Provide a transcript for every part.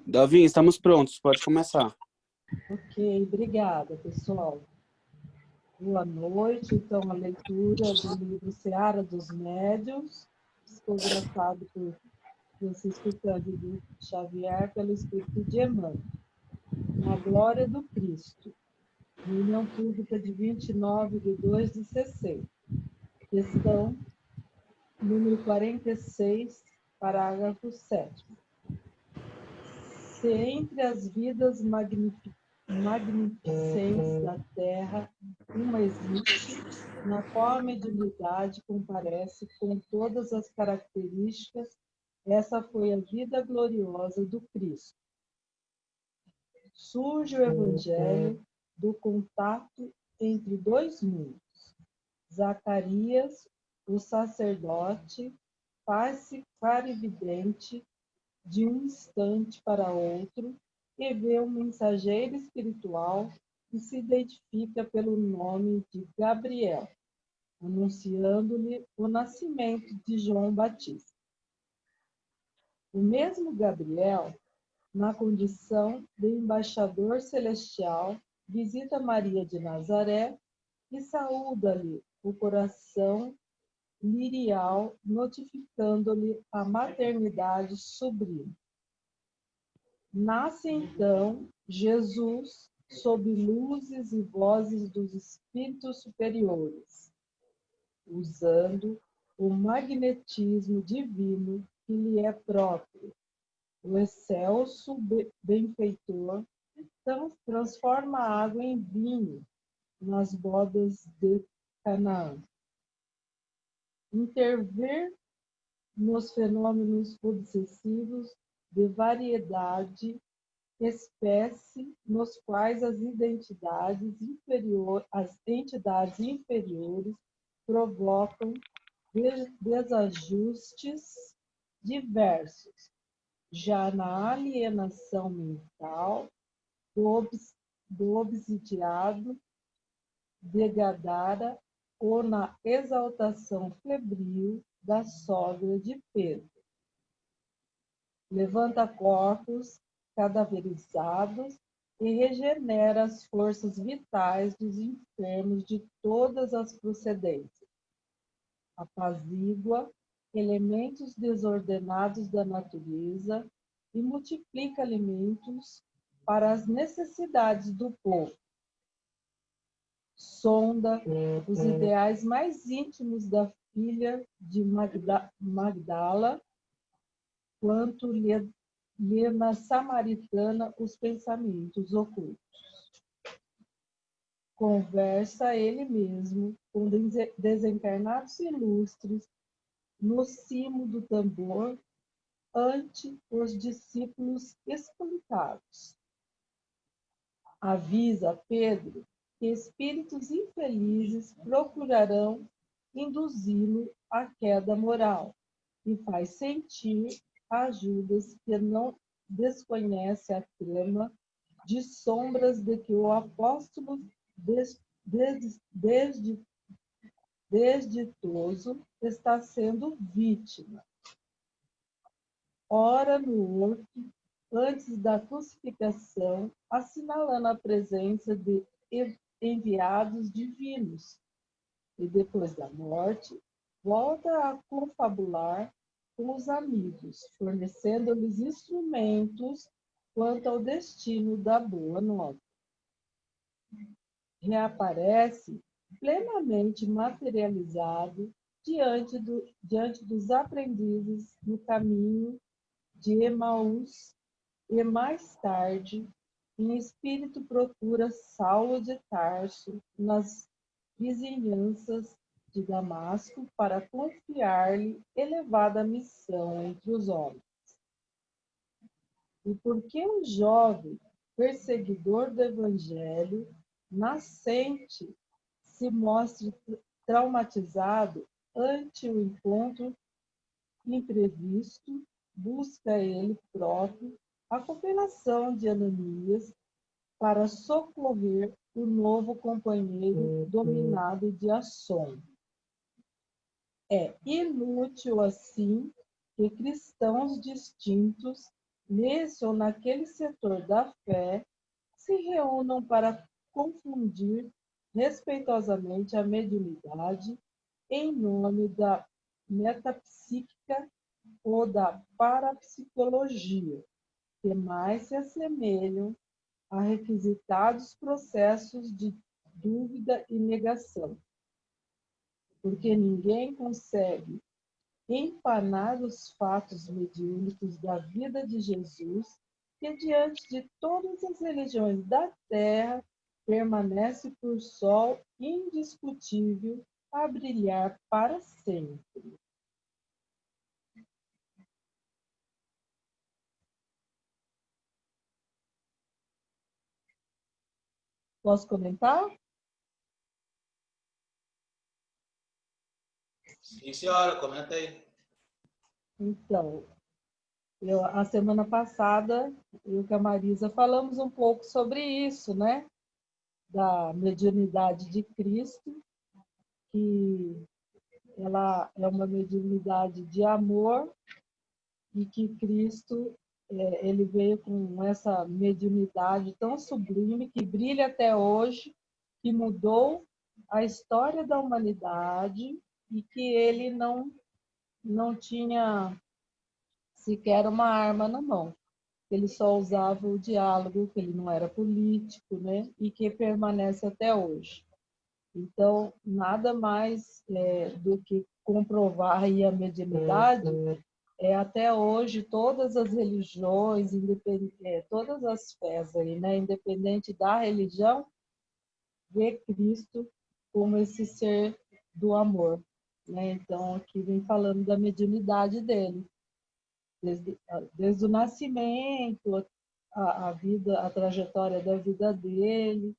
Davi, estamos prontos, pode começar. Ok, obrigada, pessoal. Boa noite. Então, a leitura do livro Seara dos Médiuns, psicografado por Francisco Cândido Xavier, pelo Espírito de Emmanuel. Na Glória do Cristo. Reunião Pública de 29/2/60. Questão número 46, parágrafo 7º. Se entre as vidas magnificentes da Terra uma existe, na qual a mediunidade comparece com todas as características, essa foi a vida gloriosa do Cristo. Surge o Evangelho do contato entre dois mundos. Zacarias, o sacerdote, faz-se clarividente de um instante para outro e vê um mensageiro espiritual que se identifica pelo nome de Gabriel, anunciando-lhe o nascimento de João Batista. O mesmo Gabriel, na condição de embaixador celestial, visita Maria de Nazaré e saúda-lhe o coração lirial, notificando-lhe a maternidade sublime. Nasce então Jesus sob luzes e vozes dos espíritos superiores, usando o magnetismo divino que lhe é próprio. O excelso benfeitor transforma a água em vinho nas bodas de Canaã. Intervir nos fenômenos obsessivos de variedade, espécie, nos quais as entidades inferiores provocam desajustes diversos, já na alienação mental do obsidiado de Gadara ou na exaltação febril da sogra de Pedro. Levanta corpos cadaverizados e regenera as forças vitais dos enfermos de todas as procedências. Apazigua elementos desordenados da natureza e multiplica alimentos para as necessidades do povo. Sonda os ideais mais íntimos da filha de Magdala, quanto lhe na samaritana os pensamentos ocultos. Conversa ele mesmo com desencarnados ilustres no cimo do tambor ante os discípulos espantados. Avisa Pedro que espíritos infelizes procurarão induzi-lo à queda moral e faz sentir a Judas que não desconhece a trama de sombras de que o apóstolo desditoso está sendo vítima. Ora no horto, antes da crucificação, assinalando a presença de enviados divinos, e depois da morte, volta a confabular com os amigos, fornecendo-lhes instrumentos quanto ao destino da boa nova. Reaparece plenamente materializado diante dos aprendizes no caminho de Emaús e mais tarde, em espírito procura Saulo de Tarso nas vizinhanças de Damasco para confiar-lhe elevada missão entre os homens. E porque o jovem perseguidor do Evangelho nascente se mostre traumatizado ante o encontro imprevisto, busca ele próprio a cooperação de Ananias para socorrer o novo companheiro dominado de assombro. É inútil, assim, que cristãos distintos nesse ou naquele setor da fé, se reúnam para confundir respeitosamente a mediunidade em nome da metapsíquica ou da parapsicologia, que mais se assemelham a requisitados processos de dúvida e negação, porque ninguém consegue empanar os fatos mediúnicos da vida de Jesus, que diante de todas as religiões da terra permanece por sol indiscutível a brilhar para sempre. Posso comentar? Sim, senhora, comenta aí. Então, a semana passada, eu e a Marisa falamos um pouco sobre isso, né? Da mediunidade de Cristo, que ela é uma mediunidade de amor e que Cristo ele veio com essa mediunidade tão sublime que brilha até hoje, que mudou a história da humanidade e que ele não tinha sequer uma arma na mão. Ele só usava o diálogo, que ele não era político, né? E que permanece até hoje. Então, nada mais do que comprovar aí a mediunidade, até hoje todas as religiões, todas as fés aí, né? Independente da religião, vê Cristo como esse ser do amor, né? Então, aqui vem falando da mediunidade dele. Desde o nascimento, a vida, a trajetória da vida dele,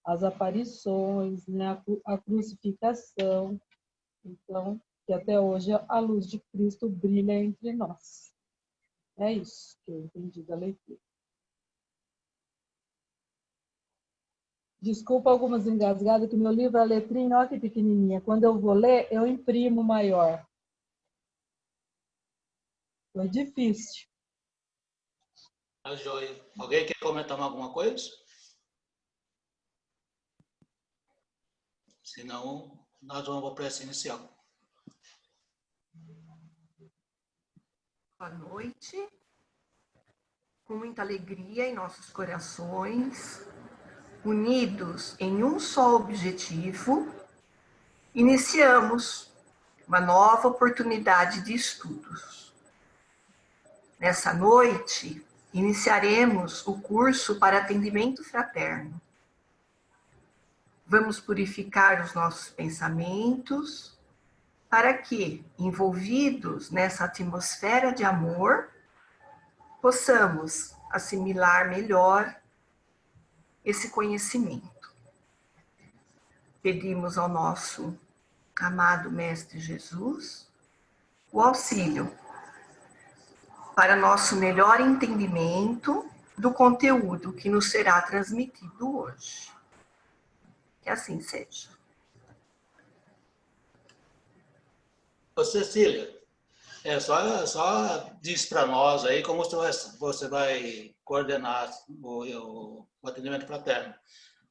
as aparições, né, a crucificação. Então, que até hoje a luz de Cristo brilha entre nós. É isso que eu entendi da leitura. Desculpa algumas engasgadas, que meu livro, a letrinha, olha que pequenininha. Quando eu vou ler, eu imprimo maior. Foi difícil. Tá joia. Alguém quer comentar alguma coisa? Senão, nós vamos para a prece inicial. Boa noite. Com muita alegria em nossos corações, unidos em um só objetivo, iniciamos uma nova oportunidade de estudos. Nessa noite, iniciaremos o curso para atendimento fraterno. Vamos purificar os nossos pensamentos para que, envolvidos nessa atmosfera de amor, possamos assimilar melhor esse conhecimento. Pedimos ao nosso amado Mestre Jesus o auxílio para nosso melhor entendimento do conteúdo que nos será transmitido hoje. Que assim seja. Ô, Cecília, só diz para nós aí como você vai coordenar o atendimento fraterno.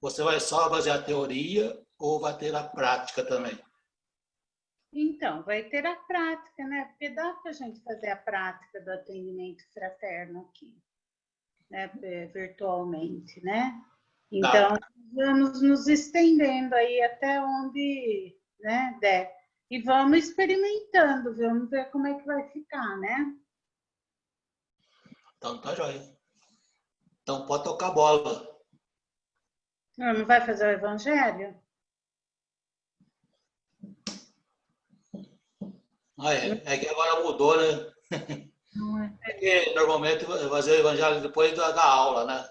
Você vai só fazer a teoria ou vai ter a prática também? Então, vai ter a prática, né? Porque dá para a gente fazer a prática do atendimento fraterno aqui, né? Virtualmente, né? Então, vamos nos estendendo aí até onde, né, der. E vamos experimentando, vamos ver como é que vai ficar, né? Então, tá joia. Então, pode tocar a bola. Não vai fazer o evangelho? É que agora mudou, né? Não é. É que normalmente fazer o evangelho depois da aula, né?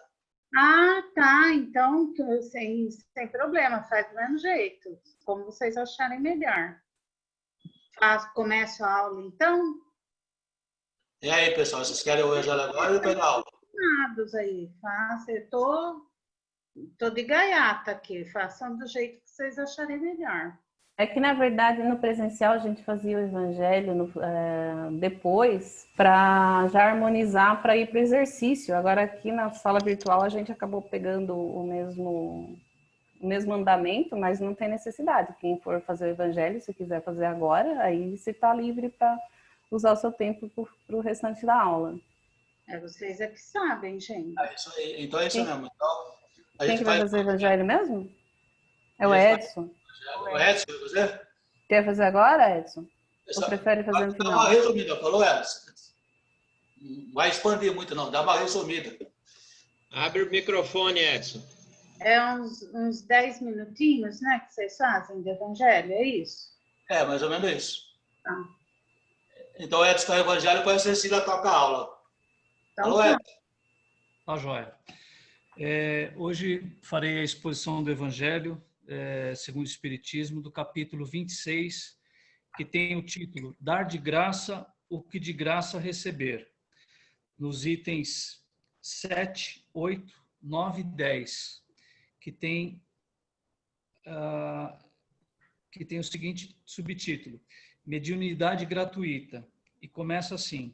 Ah, tá. Então, sem problema, faz do mesmo jeito, como vocês acharem melhor. Começo a aula, então? E aí, pessoal, vocês querem o evangelho agora ou pegar a aula? Aí, faça. Eu tô de gaiata aqui, façam do jeito que vocês acharem melhor. É que, na verdade, no presencial a gente fazia o evangelho depois para já harmonizar para ir para o exercício. Agora, aqui na sala virtual, a gente acabou pegando o mesmo andamento, mas não tem necessidade. Quem for fazer o evangelho, se quiser fazer agora, aí você está livre para usar o seu tempo para o restante da aula. Vocês é que sabem, gente. Isso aí. Então é isso mesmo. Então, a Quem gente que vai fazer o evangelho mesmo? É o Edson. O Edson, você? Quer fazer agora, Edson? Ou prefere fazer no Dá final? uma resumida, falou, Edson? Não vai expandir muito, não. Dá uma resumida. Abre o microfone, Edson. É uns 10 minutinhos, né, que vocês fazem de evangelho, é isso? É, mais ou menos isso. Tá. Então, Edson, com o evangelho, depois a Cecília toca a aula. Então, Falou, Edson? Tá, joia. Hoje farei a exposição do Evangelho, segundo o Espiritismo, do capítulo 26, que tem o título Dar de graça o que de graça receber, nos itens 7, 8, 9 e 10, que tem o seguinte subtítulo, Mediunidade gratuita, e começa assim: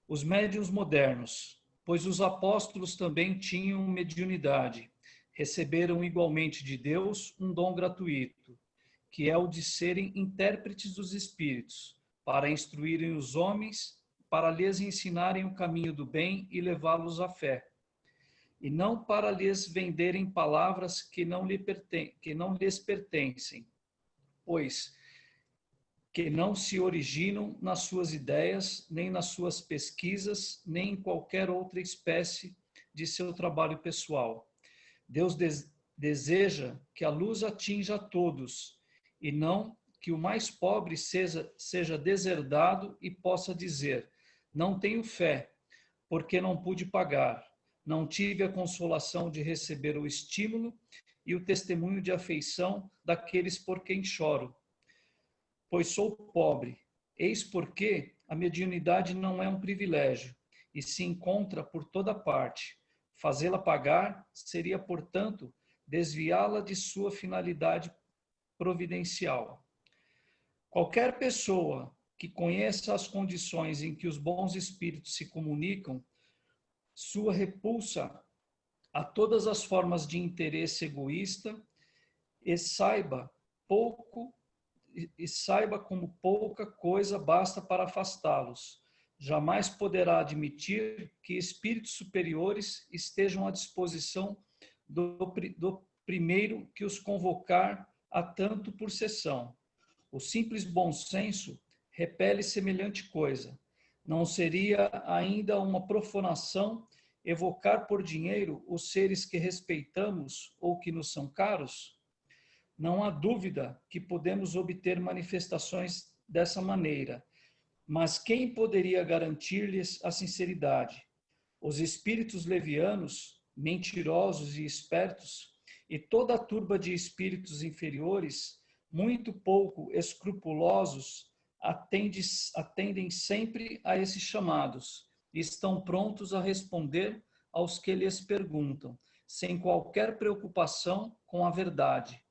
os médiuns modernos, pois os apóstolos também tinham mediunidade, receberam igualmente de Deus um dom gratuito, que é o de serem intérpretes dos espíritos, para instruírem os homens, para lhes ensinarem o caminho do bem e levá-los à fé, e não para lhes venderem palavras que não lhes pertencem, pois que não se originam nas suas ideias, nem nas suas pesquisas, nem em qualquer outra espécie de seu trabalho pessoal. Deus deseja que a luz atinja a todos, e não que o mais pobre seja deserdado e possa dizer: não tenho fé, porque não pude pagar, não tive a consolação de receber o estímulo e o testemunho de afeição daqueles por quem choro, pois sou pobre. Eis porque a mediunidade não é um privilégio e se encontra por toda parte. Fazê-la pagar seria, portanto, desviá-la de sua finalidade providencial. Qualquer pessoa que conheça as condições em que os bons espíritos se comunicam, sua repulsa a todas as formas de interesse egoísta, e saiba como pouca coisa basta para afastá-los. Jamais poderá admitir que espíritos superiores estejam à disposição do primeiro que os convocar a tanto por sessão. O simples bom senso repele semelhante coisa. Não seria ainda uma profanação evocar por dinheiro os seres que respeitamos ou que nos são caros? Não há dúvida que podemos obter manifestações dessa maneira, mas quem poderia garantir-lhes a sinceridade? Os espíritos levianos, mentirosos e espertos, e toda a turba de espíritos inferiores, muito pouco escrupulosos, atendem sempre a esses chamados e estão prontos a responder aos que lhes perguntam, sem qualquer preocupação com a verdade.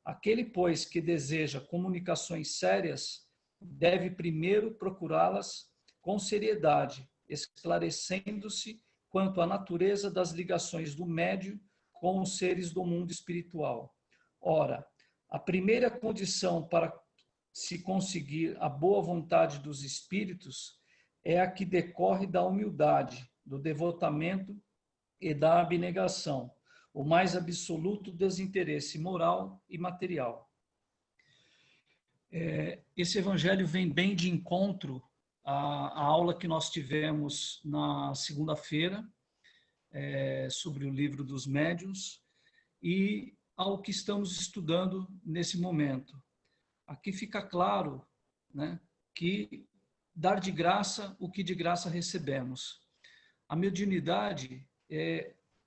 Aquele, pois, que deseja comunicações sérias, deve primeiro procurá-las com seriedade, esclarecendo-se quanto à natureza das ligações do médium com os seres do mundo espiritual. Ora, a primeira condição para se conseguir a boa vontade dos espíritos é a que decorre da humildade, do devotamento e da abnegação, o mais absoluto desinteresse moral e material. Esse evangelho vem bem de encontro à aula que nós tivemos na segunda-feira, sobre o livro dos médiuns, e ao que estamos estudando nesse momento. Aqui fica claro, né, que dar de graça o que de graça recebemos. A mediunidade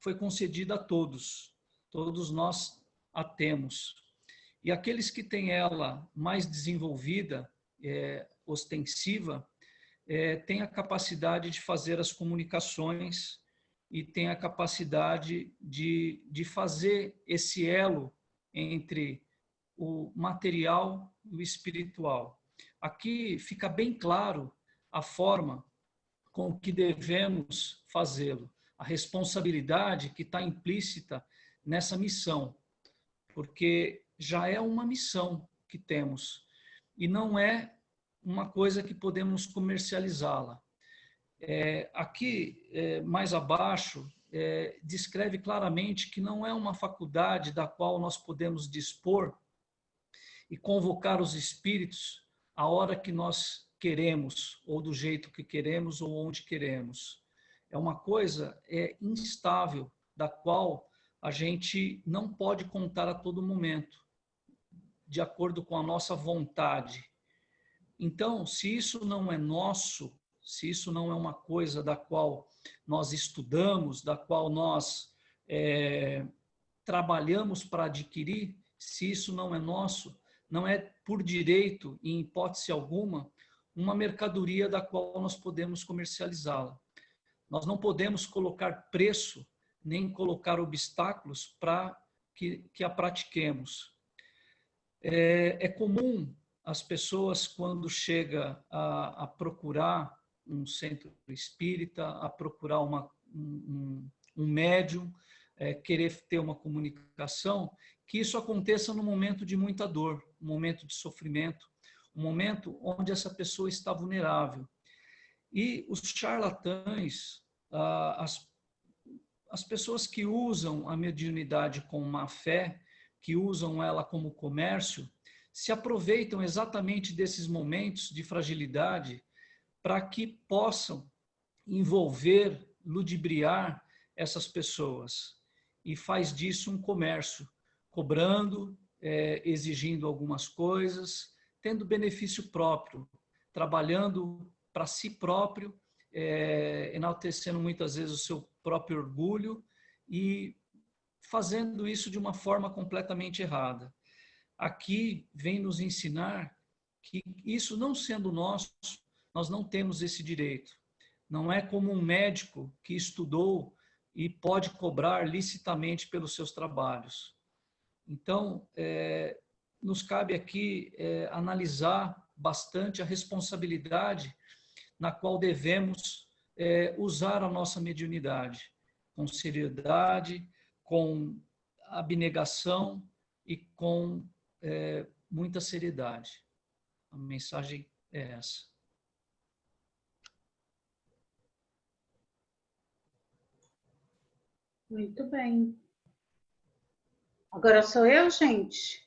foi concedida a todos nós a temos. E aqueles que têm ela mais desenvolvida, ostensiva, têm a capacidade de fazer as comunicações e têm a capacidade de fazer esse elo entre o material e o espiritual. Aqui fica bem claro a forma com que devemos fazê-lo, a responsabilidade que está implícita nessa missão, porque já é uma missão que temos e não é uma coisa que podemos comercializá-la. Aqui, mais abaixo, descreve claramente que não é uma faculdade da qual nós podemos dispor e convocar os espíritos a hora que nós queremos, ou do jeito que queremos, ou onde queremos. É uma coisa instável, da qual a gente não pode contar a todo momento, de acordo com a nossa vontade. Então, se isso não é nosso, se isso não é uma coisa da qual nós estudamos, da qual nós trabalhamos para adquirir, se isso não é nosso, não é por direito, em hipótese alguma, uma mercadoria da qual nós podemos comercializá-la. Nós não podemos colocar preço, nem colocar obstáculos para que a pratiquemos. É comum as pessoas, quando chegam a procurar um centro espírita, a procurar um médium, querer ter uma comunicação, que isso aconteça num momento de muita dor, um momento de sofrimento, um momento onde essa pessoa está vulnerável. E os charlatães, as pessoas que usam a mediunidade com má fé, que usam ela como comércio, se aproveitam exatamente desses momentos de fragilidade para que possam envolver, ludibriar essas pessoas. E faz disso um comércio, cobrando, exigindo algumas coisas, tendo benefício próprio, trabalhando para si próprio, enaltecendo muitas vezes o seu próprio orgulho e fazendo isso de uma forma completamente errada. Aqui vem nos ensinar que isso não sendo nosso, nós não temos esse direito. Não é como um médico que estudou e pode cobrar licitamente pelos seus trabalhos. Então, nos cabe aqui analisar bastante a responsabilidade na qual devemos usar a nossa mediunidade, com seriedade, com abnegação e com muita seriedade. A mensagem é essa. Muito bem. Agora sou eu, gente?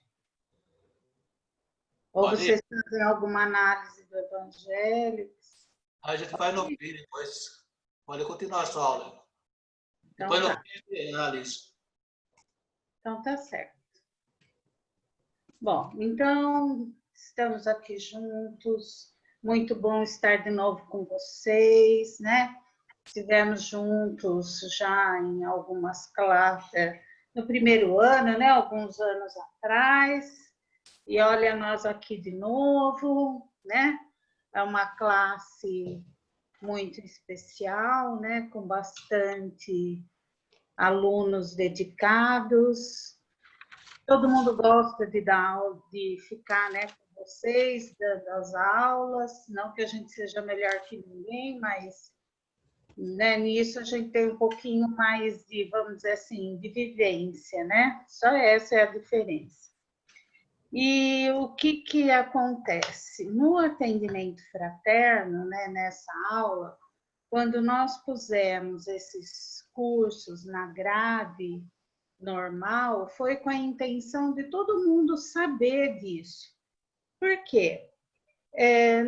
Ou vocês fazem alguma análise do Evangelho? A gente vai no vídeo depois. Pode continuar a sua aula. Então, Depois tá. no vídeo, analisa. Então, tá certo. Bom, então, estamos aqui juntos. Muito bom estar de novo com vocês, né? Estivemos juntos já em algumas classes, no primeiro ano, né? Alguns anos atrás. E olha nós aqui de novo, né? É uma classe muito especial, né? Com bastante alunos dedicados. Todo mundo gosta de de ficar, né, com vocês, dando as aulas. Não que a gente seja melhor que ninguém, mas, né, nisso a gente tem um pouquinho mais de, vamos dizer assim, de vivência, né? Só essa é a diferença. E o que acontece? No atendimento fraterno, né, nessa aula, quando nós pusemos esses cursos na grade normal, foi com a intenção de todo mundo saber disso. Por quê?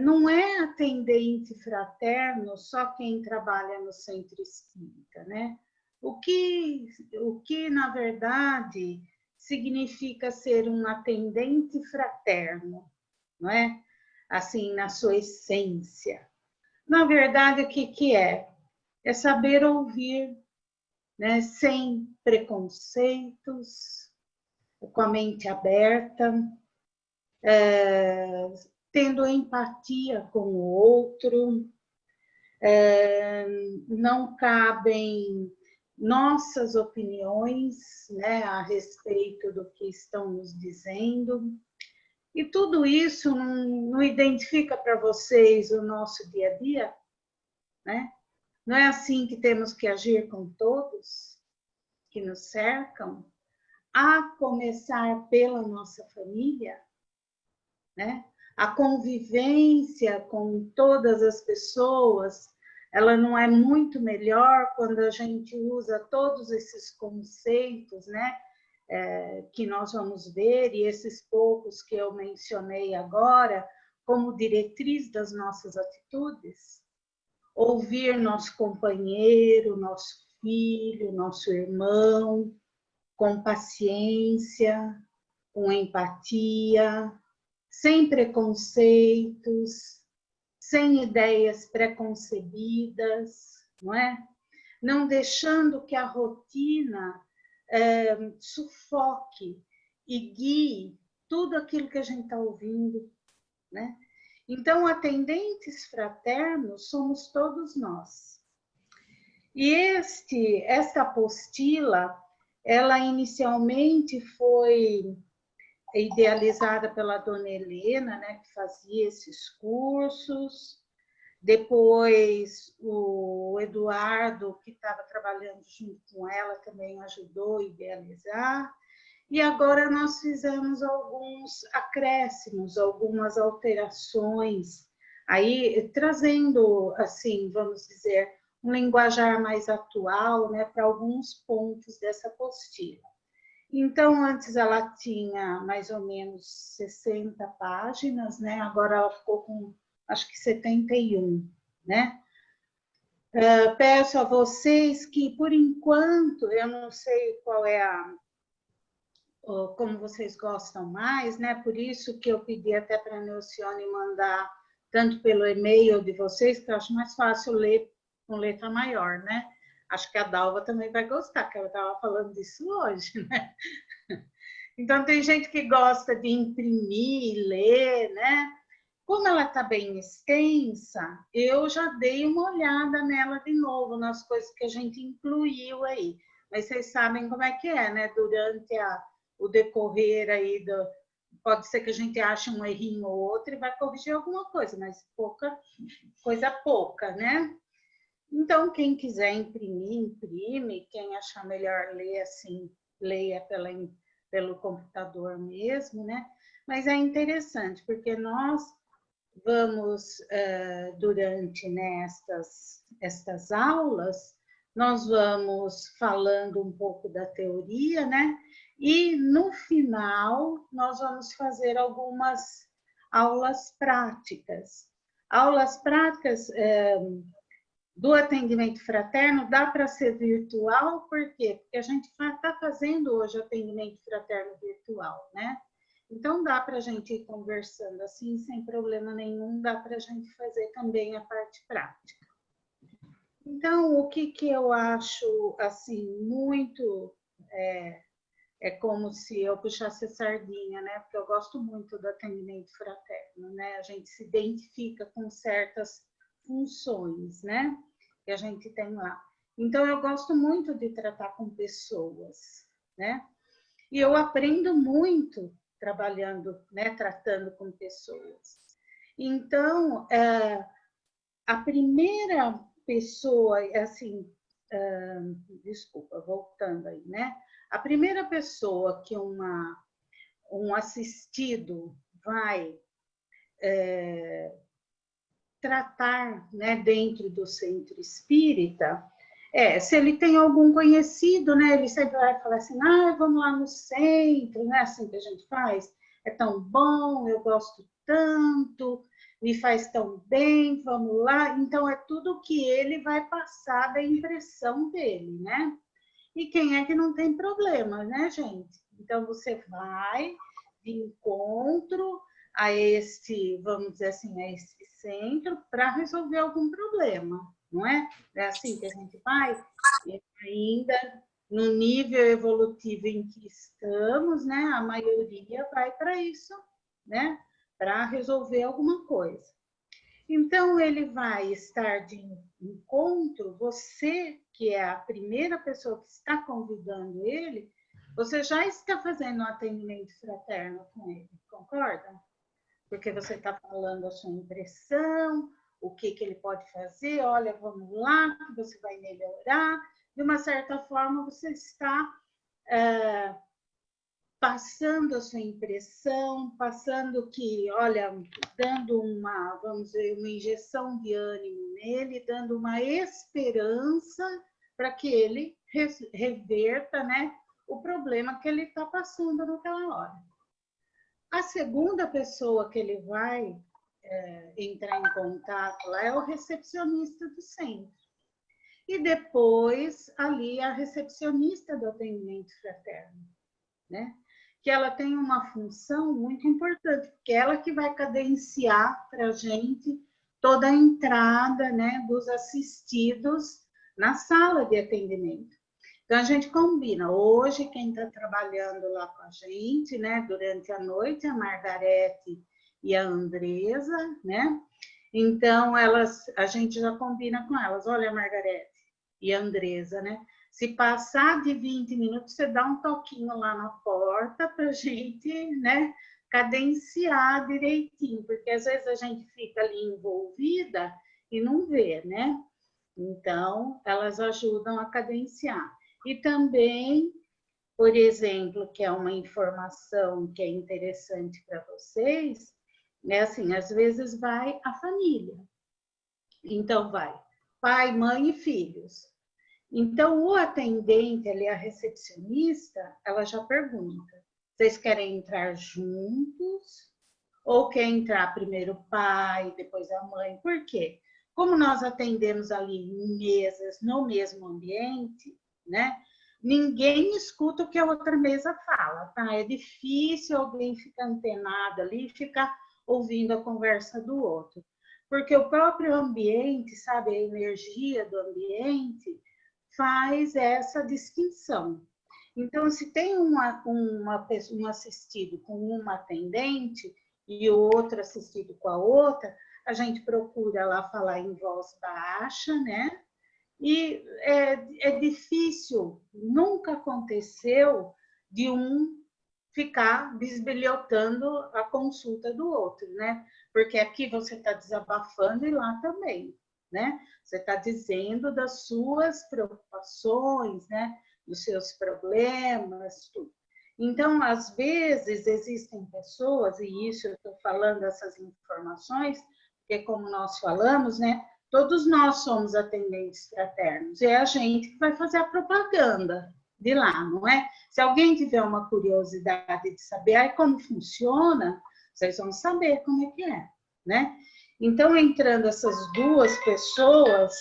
Não é atendente fraterno só quem trabalha no centro espírita, né? O que na verdade, significa ser um atendente fraterno, não é? Assim, na sua essência. Na verdade, o que é? É saber ouvir, né? Sem preconceitos, com a mente aberta, tendo empatia com o outro. Não cabem nossas opiniões, né, a respeito do que estão nos dizendo. E tudo isso não identifica para vocês o nosso dia a dia, né? Não é assim que temos que agir com todos que nos cercam, a começar pela nossa família, né? A convivência com todas as pessoas, ela não é muito melhor quando a gente usa todos esses conceitos, né? Que nós vamos ver, e esses poucos que eu mencionei agora, como diretriz das nossas atitudes. Ouvir nosso companheiro, nosso filho, nosso irmão, com paciência, com empatia, sem preconceitos, sem ideias preconcebidas, não é? Não deixando que a rotina sufoque e guie tudo aquilo que a gente está ouvindo, né? Então, atendentes fraternos somos todos nós. E esta apostila, ela inicialmente foi idealizada pela dona Helena, né, que fazia esses cursos. Depois, o Eduardo, que estava trabalhando junto com ela, também ajudou a idealizar. E agora nós fizemos alguns acréscimos, algumas alterações, aí trazendo, assim, vamos dizer, um linguajar mais atual, né, para alguns pontos dessa apostila. Então, antes ela tinha mais ou menos 60 páginas, né? Agora ela ficou com, acho que 71, né? Peço a vocês que, por enquanto, eu não sei qual é como vocês gostam mais, né? Por isso que eu pedi até para a Neucione mandar tanto pelo e-mail de vocês, que eu acho mais fácil ler com letra maior, né? Acho que a Dalva também vai gostar, que ela estava falando disso hoje, né? Então, tem gente que gosta de imprimir e ler, né? Como ela está bem extensa, eu já dei uma olhada nela de novo, nas coisas que a gente incluiu aí. Mas vocês sabem como é que é, né? Durante o decorrer aí, pode ser que a gente ache um errinho ou outro e vai corrigir alguma coisa, mas coisa pouca, né? Então, quem quiser imprimir, imprime. Quem achar melhor ler assim, leia pelo computador mesmo, né? Mas é interessante, porque nós vamos, durante, né, estas aulas, nós vamos falando um pouco da teoria, né? E, no final, nós vamos fazer algumas aulas práticas. Aulas práticas do atendimento fraterno dá para ser virtual, por quê? Porque a gente está fazendo hoje atendimento fraterno virtual, né? Então, dá para a gente ir conversando assim, sem problema nenhum, dá para a gente fazer também a parte prática. Então, o que eu acho, assim, muito... É como se eu puxasse a sardinha, né? Porque eu gosto muito do atendimento fraterno, né? A gente se identifica com certas funções, né? Que a gente tem lá. Então, eu gosto muito de tratar com pessoas, né? E eu aprendo muito trabalhando, né? Tratando com pessoas. Então, a primeira pessoa, assim, desculpa, voltando aí, né? A primeira pessoa que um assistido vai tratar, né, dentro do centro espírita, se ele tem algum conhecido, né, ele sempre vai falar assim, vamos lá no centro, né, assim que a gente faz, é tão bom, eu gosto tanto, me faz tão bem, vamos lá. Então, é tudo que ele vai passar da impressão dele, né? E quem é que não tem problema, né, gente? Então, você vai de encontro a este, vamos dizer assim, a este centro para resolver algum problema, não é? É assim que a gente faz? E ainda no nível evolutivo em que estamos, né, a maioria vai para isso, né? Para resolver alguma coisa. Então, ele vai estar de encontro, você que é a primeira pessoa que está convidando ele, você já está fazendo um atendimento fraterno com ele, concorda? Porque você está falando a sua impressão, o que ele pode fazer, olha, vamos lá, que você vai melhorar. De uma certa forma, você está passando a sua impressão, passando que, olha, dando uma, vamos dizer, uma injeção de ânimo nele, dando uma esperança para que ele reverta, né, o problema que ele está passando naquela hora. A segunda pessoa que ele vai entrar em contato lá é o recepcionista do centro. E depois, ali, a recepcionista do atendimento fraterno, né? Que ela tem uma função muito importante, porque ela que vai cadenciar para a gente toda a entrada, né, dos assistidos na sala de atendimento. Então, a gente combina. Hoje, quem está trabalhando lá com a gente, né, durante a noite, a Margarete e a Andresa, né? Então, a gente já combina com elas. Olha, Margarete e a Andresa, né? Se passar de 20 minutos, você dá um toquinho lá na porta para a gente, né, cadenciar direitinho, porque às vezes a gente fica ali envolvida e não vê, né? Então, elas ajudam a cadenciar. E também, por exemplo, que é uma informação que é interessante para vocês, é assim, às vezes vai a família. Então, vai pai, mãe e filhos. Então, o atendente, ali, a recepcionista, ela já pergunta, vocês querem entrar juntos? Ou quer entrar primeiro o pai, depois a mãe? Por quê? Como nós atendemos ali em mesas, no mesmo ambiente, né? Ninguém escuta o que a outra mesa fala, tá? É difícil alguém ficar antenado ali e ficar ouvindo a conversa do outro. Porque o próprio ambiente, sabe, a energia do ambiente faz essa distinção. Então, se tem um assistido com uma atendente e o outro assistido com a outra, a gente procura lá falar em voz baixa, né? E é difícil, nunca aconteceu de um ficar bisbilhotando a consulta do outro, né? Porque aqui você está desabafando e lá também, né? Você está dizendo das suas preocupações, né? Dos seus problemas, tudo. Então, às vezes, existem pessoas, e isso eu estou falando essas informações, porque como nós falamos, né? Todos nós somos atendentes fraternos, é a gente que vai fazer a propaganda de lá, não é? Se alguém tiver uma curiosidade de saber como funciona, vocês vão saber como é que é, né? Então, entrando essas duas pessoas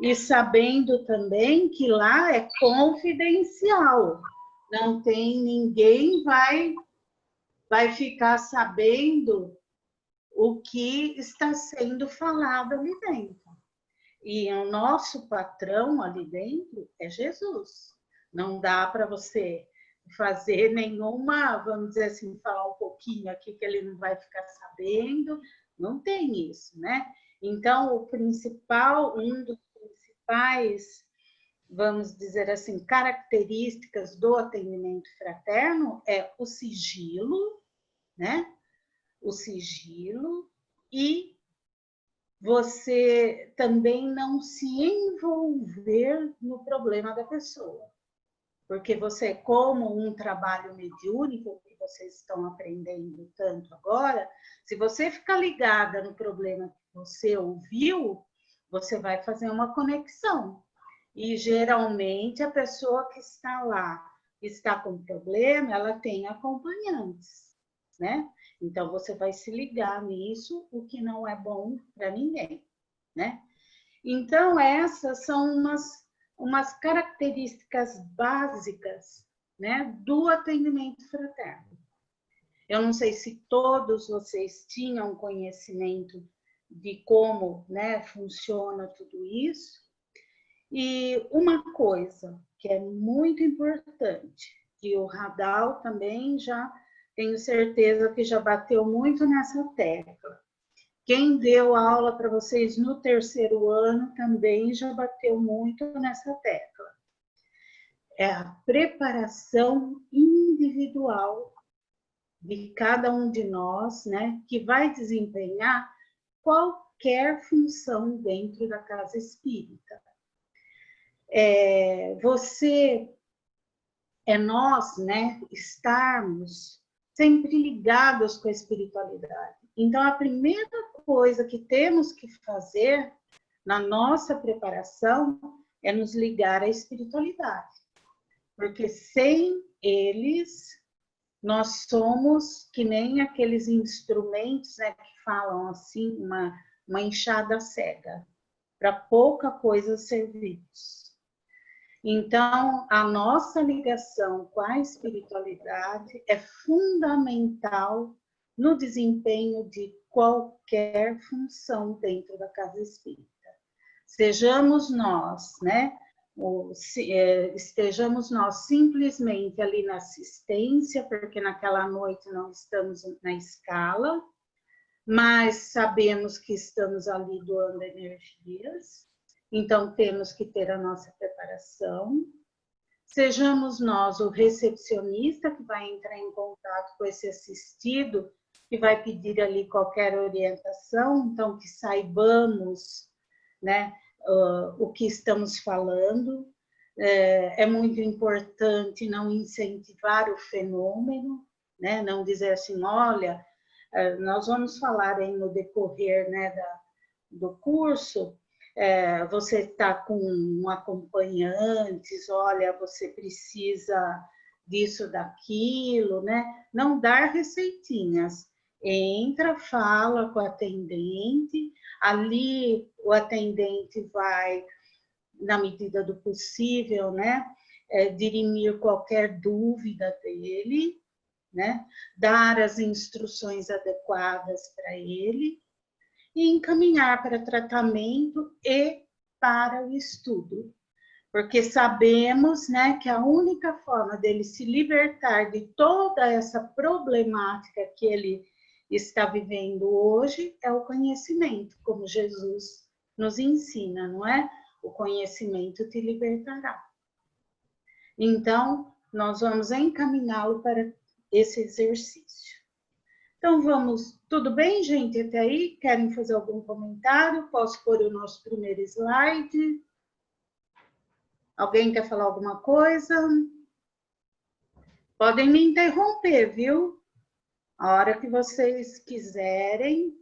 e sabendo também que lá é confidencial, não tem ninguém vai ficar sabendo o que está sendo falado ali dentro. E o nosso patrão ali dentro é Jesus. Não dá para você fazer nenhuma, vamos dizer assim, falar um pouquinho aqui que ele não vai ficar sabendo. Não tem isso, né? Então, um dos principais, vamos dizer assim, características do atendimento fraterno é o sigilo, né? O sigilo e você também não se envolver no problema da pessoa. Porque você, como um trabalho mediúnico, que vocês estão aprendendo tanto agora, se você ficar ligada no problema que você ouviu, você vai fazer uma conexão. E geralmente a pessoa que está lá, que está com problema, ela tem acompanhantes, né? Então, você vai se ligar nisso, o que não é bom para ninguém, né? Então, essas são umas características básicas, né, do atendimento fraterno. Eu não sei se todos vocês tinham conhecimento de como, né, funciona tudo isso. E uma coisa que é muito importante, que o Radal também já tenho certeza que já bateu muito nessa tecla, Quem deu aula para vocês no terceiro ano também já bateu muito nessa tecla. É a preparação individual de cada um de nós, né, que vai desempenhar qualquer função dentro da casa espírita. Nós, né, estarmos sempre ligados com a espiritualidade. Então, a primeira coisa que temos que fazer na nossa preparação é nos ligar à espiritualidade. Porque sem eles, nós somos que nem aqueles instrumentos, né, que falam assim, uma enxada cega, para pouca coisa servimos. Então, a nossa ligação com a espiritualidade é fundamental no desempenho de qualquer função dentro da casa espírita. Sejamos nós, né? Estejamos nós simplesmente ali na assistência, porque naquela noite não estamos na escala, mas sabemos que estamos ali doando energias, então temos que ter a nossa preparação. Sejamos nós o recepcionista que vai entrar em contato com esse assistido, que vai pedir ali qualquer orientação, então que saibamos, né, o que estamos falando. É muito importante não incentivar o fenômeno, né, não dizer assim, olha, nós vamos falar aí no decorrer, né, do curso, você está com um acompanhantes, olha, você precisa disso, daquilo, né? Não dar receitinhas. Entra, fala com o atendente, ali o atendente vai, na medida do possível, né, dirimir qualquer dúvida dele, né? Dar as instruções adequadas para ele, e encaminhar para tratamento e para o estudo. Porque sabemos, né, que a única forma dele se libertar de toda essa problemática que ele está vivendo hoje é o conhecimento, como Jesus nos ensina, não é? O conhecimento te libertará. Então, nós vamos encaminhá-lo para esse exercício. Então, vamos... Tudo bem, gente? Até aí? Querem fazer algum comentário? Posso pôr o nosso primeiro slide? Alguém quer falar alguma coisa? Podem me interromper, viu? A hora que vocês quiserem,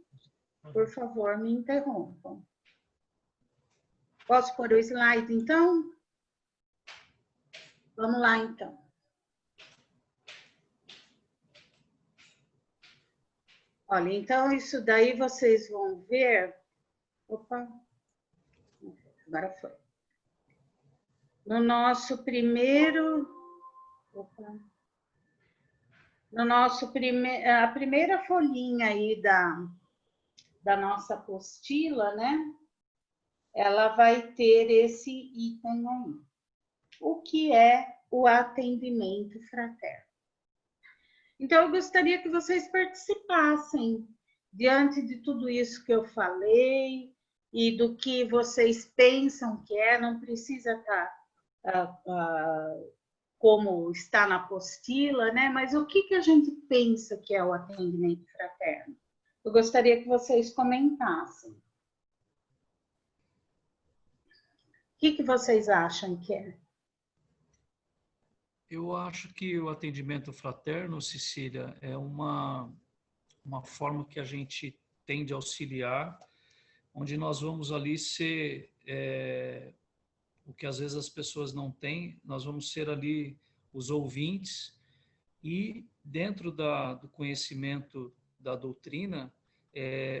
por favor, me interrompam. Posso pôr o slide, então? Vamos lá, então. Olha, então isso daí vocês vão ver... Opa! Agora foi. No nosso primeiro... Opa! No nosso a primeira folhinha aí da nossa apostila, né? Ela vai ter esse item aí. O que é o atendimento fraterno? Então, eu gostaria que vocês participassem diante de tudo isso que eu falei e do que vocês pensam que é, não precisa estar como está na apostila, né? Mas o que a gente pensa que é o atendimento fraterno? Eu gostaria que vocês comentassem. O que vocês acham que é? Eu acho que o atendimento fraterno, Cecília, é uma forma que a gente tem de auxiliar, onde nós vamos ali ser o que às vezes as pessoas não têm, nós vamos ser ali os ouvintes e dentro do conhecimento da doutrina,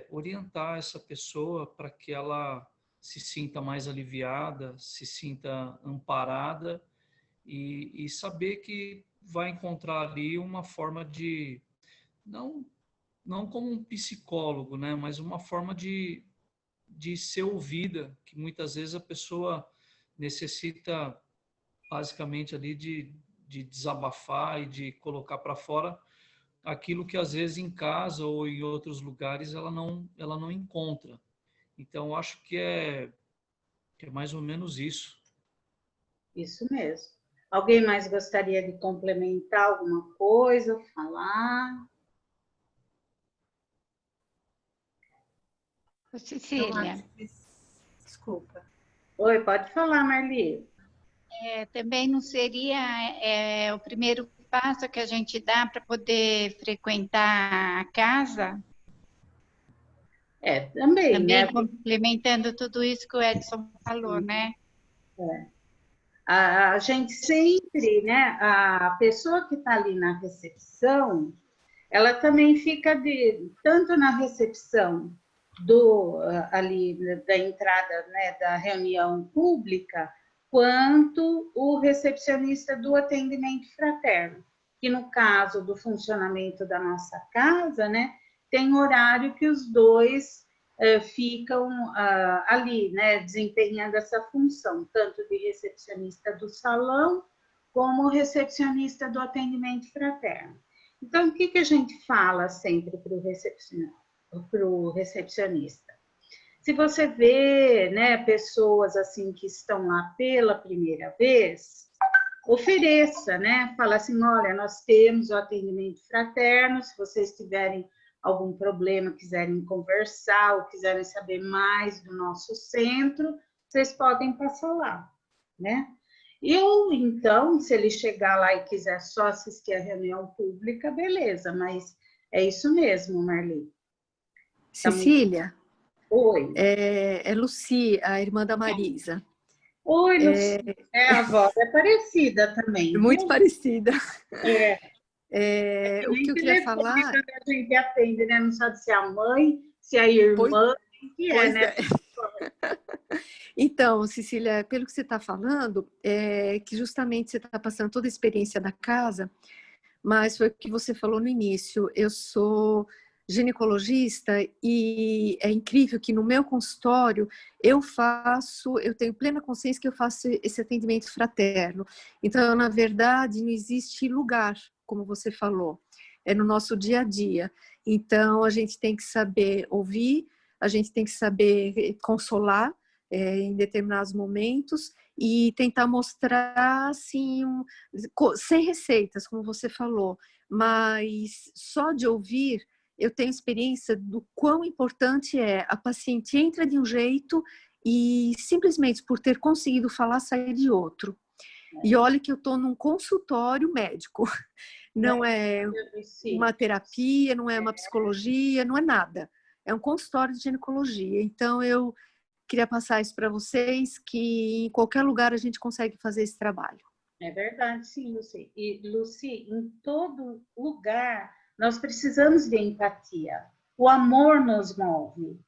orientar essa pessoa para que ela se sinta mais aliviada, se sinta amparada e saber que vai encontrar ali uma forma de, não como um psicólogo, né, mas uma forma de ser ouvida, que muitas vezes a pessoa necessita basicamente ali de desabafar e de colocar para fora aquilo que às vezes em casa ou em outros lugares ela não encontra. Então, eu acho que é mais ou menos isso. Isso mesmo. Alguém mais gostaria de complementar alguma coisa, falar? Cecília, Desculpa. Oi, pode falar, Marli. também não seria o primeiro passo que a gente dá para poder frequentar a casa? Também, Também né? complementando tudo isso que o Edson falou, né? A gente sempre, né? A pessoa que está ali na recepção, ela também fica tanto na recepção ali da entrada, né, da reunião pública, quanto o recepcionista do atendimento fraterno, que no caso do funcionamento da nossa casa, né, tem horário que os dois ficam ali, né, desempenhando essa função, tanto de recepcionista do salão, como recepcionista do atendimento fraterno. Então, o que a gente fala sempre para o recepcionista? Se você vê, né, pessoas assim que estão lá pela primeira vez, ofereça, né? Fala assim, olha, nós temos o atendimento fraterno, se vocês tiverem algum problema, quiserem conversar ou quiserem saber mais do nosso centro, vocês podem passar lá, né? Ou então, se ele chegar lá e quiser só assistir a reunião pública, beleza, mas é isso mesmo, Marli. Cecília? Oi. É Luci, a irmã da Marisa. Oi, Luci. A voz é parecida também. Muito viu? parecida. O que eu queria falar... A gente atende, né? Não sabe se é a mãe, se é a irmã, que é, né? Então, Cecília, pelo que você está falando, que justamente você está passando toda a experiência da casa, mas foi o que você falou no início. Eu sou ginecologista e é incrível que no meu consultório eu tenho plena consciência que eu faço esse atendimento fraterno. Então, na verdade, não existe lugar, como você falou, é no nosso dia a dia. Então, a gente tem que saber ouvir, a gente tem que saber consolar em determinados momentos e tentar mostrar, assim, sem receitas, como você falou, mas só de ouvir, eu tenho experiência do quão importante é. A paciente entra de um jeito e simplesmente por ter conseguido falar, sair de outro. E olha que eu estou num consultório médico, não é uma terapia, não é uma psicologia, não é nada. É um consultório de ginecologia. Então, eu queria passar isso para vocês, que em qualquer lugar a gente consegue fazer esse trabalho. É verdade, sim, Luci. E, Luci, em todo lugar, nós precisamos de empatia. O amor nos move.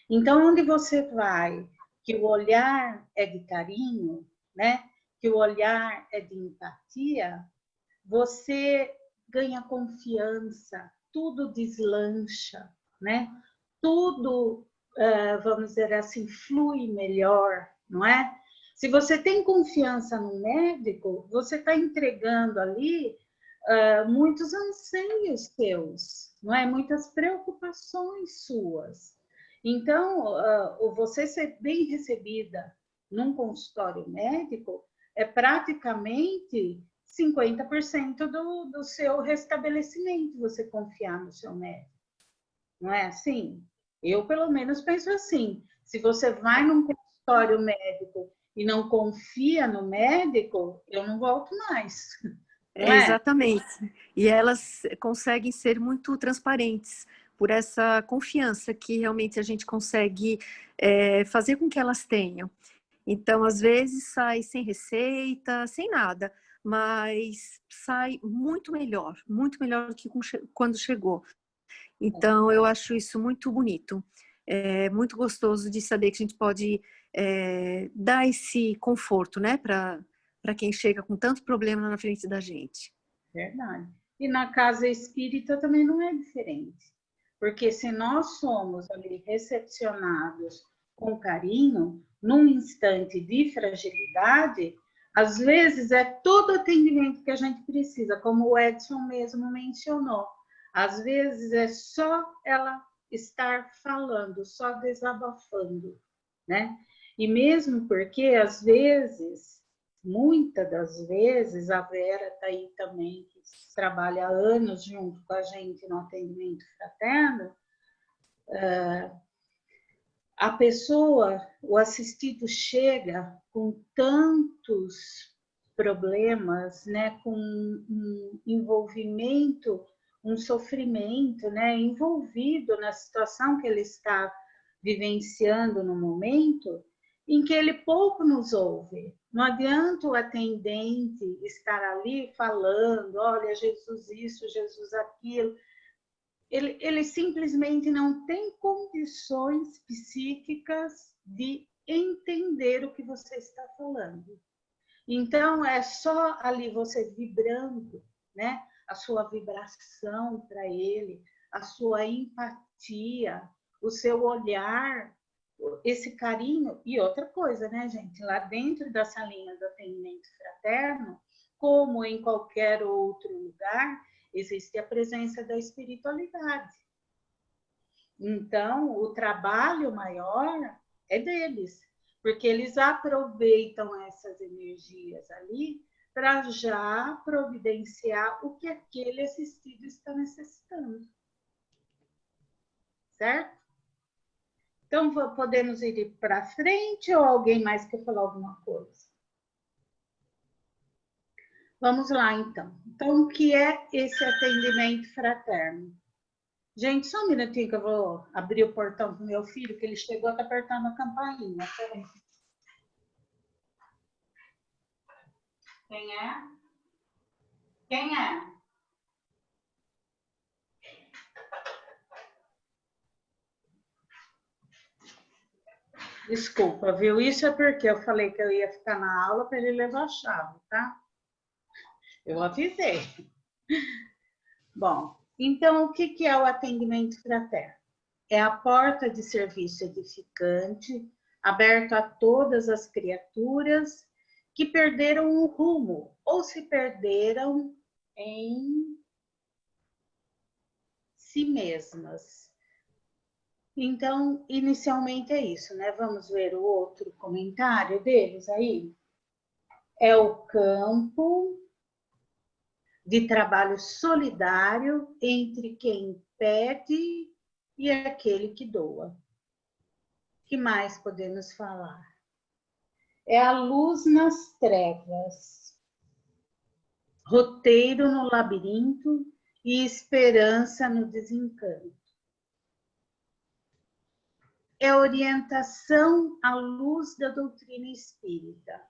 Então, onde você vai, que o olhar é de carinho, né? Que o olhar é de empatia, você ganha confiança, tudo deslancha, né? Tudo, vamos dizer assim, flui melhor, não é? Se você tem confiança no médico, você está entregando ali muitos anseios seus, não é? Muitas preocupações suas. Então, você ser bem recebida num consultório médico é praticamente 50% do seu restabelecimento, você confiar no seu médico. Não é assim? Eu, pelo menos, penso assim. Se você vai num consultório médico e não confia no médico, eu não volto mais. Exatamente. E elas conseguem ser muito transparentes por essa confiança que realmente a gente consegue fazer com que elas tenham. Então, às vezes, sai sem receita, sem nada, mas sai muito melhor do que quando chegou. Então, eu acho isso muito bonito. É muito gostoso de saber que a gente pode dar esse conforto, né, para quem chega com tanto problema na frente da gente. Verdade. E na casa espírita também não é diferente. Porque se nós somos ali recepcionados com carinho, num instante de fragilidade, às vezes é todo atendimento que a gente precisa, como o Edson mesmo mencionou. Às vezes é só ela estar falando, só desabafando, né? E mesmo porque, às vezes, muitas das vezes, a Vera está aí também, que trabalha há anos junto com a gente no atendimento fraterno, a pessoa, o assistido chega com tantos problemas, né, com um envolvimento, um sofrimento, né, envolvido na situação que ele está vivenciando no momento, em que ele pouco nos ouve. Não adianta o atendente estar ali falando, olha, Jesus isso, Jesus aquilo. Ele simplesmente não tem condições psíquicas de entender o que você está falando. Então, é só ali você vibrando, né? A sua vibração para ele, a sua empatia, o seu olhar, esse carinho. E outra coisa, né, gente? Lá dentro da salinha do atendimento fraterno, como em qualquer outro lugar, existe a presença da espiritualidade. Então, o trabalho maior é deles, porque eles aproveitam essas energias ali para já providenciar o que aquele assistido está necessitando. Certo? Então, podemos ir para frente ou alguém mais quer falar alguma coisa? Vamos lá, então. Então, o que é esse atendimento fraterno? Gente, só um minutinho que eu vou abrir o portão para o meu filho, que ele chegou, está apertando a campainha. Quem é? Quem é? Desculpa, viu? Isso é porque eu falei que eu ia ficar na aula para ele levar a chave, tá? Eu avisei. Bom, então o que é o atendimento fraterno? É a porta de serviço edificante, aberto a todas as criaturas que perderam o rumo ou se perderam em si mesmas. Então, inicialmente é isso, né? Vamos ver o outro comentário deles aí. É o campo de trabalho solidário entre quem pede e aquele que doa. O que mais podemos falar? É a luz nas trevas, roteiro no labirinto e esperança no desencanto. É orientação à luz da doutrina espírita,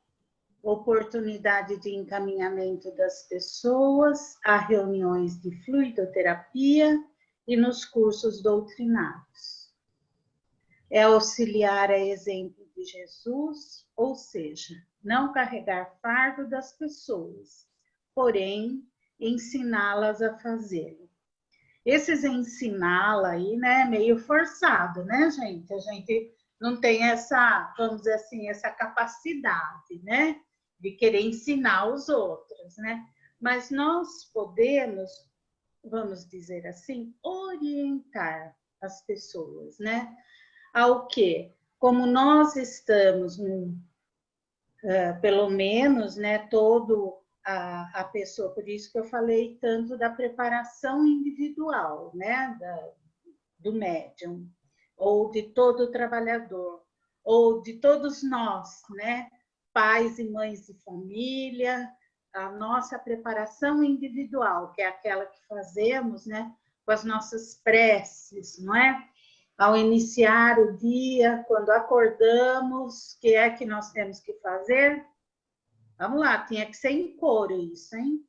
oportunidade de encaminhamento das pessoas a reuniões de fluidoterapia e nos cursos doutrinários. É auxiliar a exemplo de Jesus, ou seja, não carregar fardo das pessoas, porém ensiná-las a fazê-lo. Esses ensiná-la aí, né, meio forçado, né, gente? A gente não tem essa, vamos dizer assim, essa capacidade, né, de querer ensinar os outros, né? Mas nós podemos, vamos dizer assim, orientar as pessoas, né? Ao quê? Como nós estamos, pelo menos, né, todo a pessoa, por isso que eu falei tanto da preparação individual, né, do médium, ou de todo trabalhador, ou de todos nós, né, pais e mães de família, a nossa preparação individual, que é aquela que fazemos, né, com as nossas preces, não é? Ao iniciar o dia, quando acordamos, o que é que nós temos que fazer? Vamos lá, tinha que ser em coro isso, hein?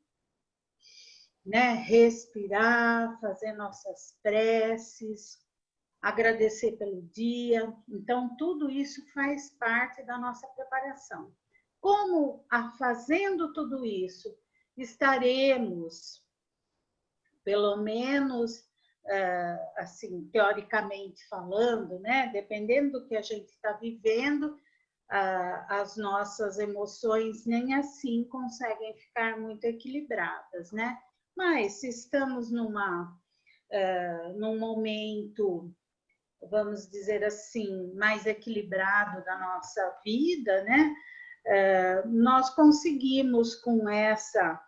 Né? Respirar, fazer nossas preces, agradecer pelo dia. Então, tudo isso faz parte da nossa preparação. Como, fazendo tudo isso, estaremos, pelo menos, assim, teoricamente falando, né? Dependendo do que a gente está vivendo, as nossas emoções nem assim conseguem ficar muito equilibradas, né? Mas se estamos numa num momento, vamos dizer assim, mais equilibrado da nossa vida, né? Nós conseguimos, com essa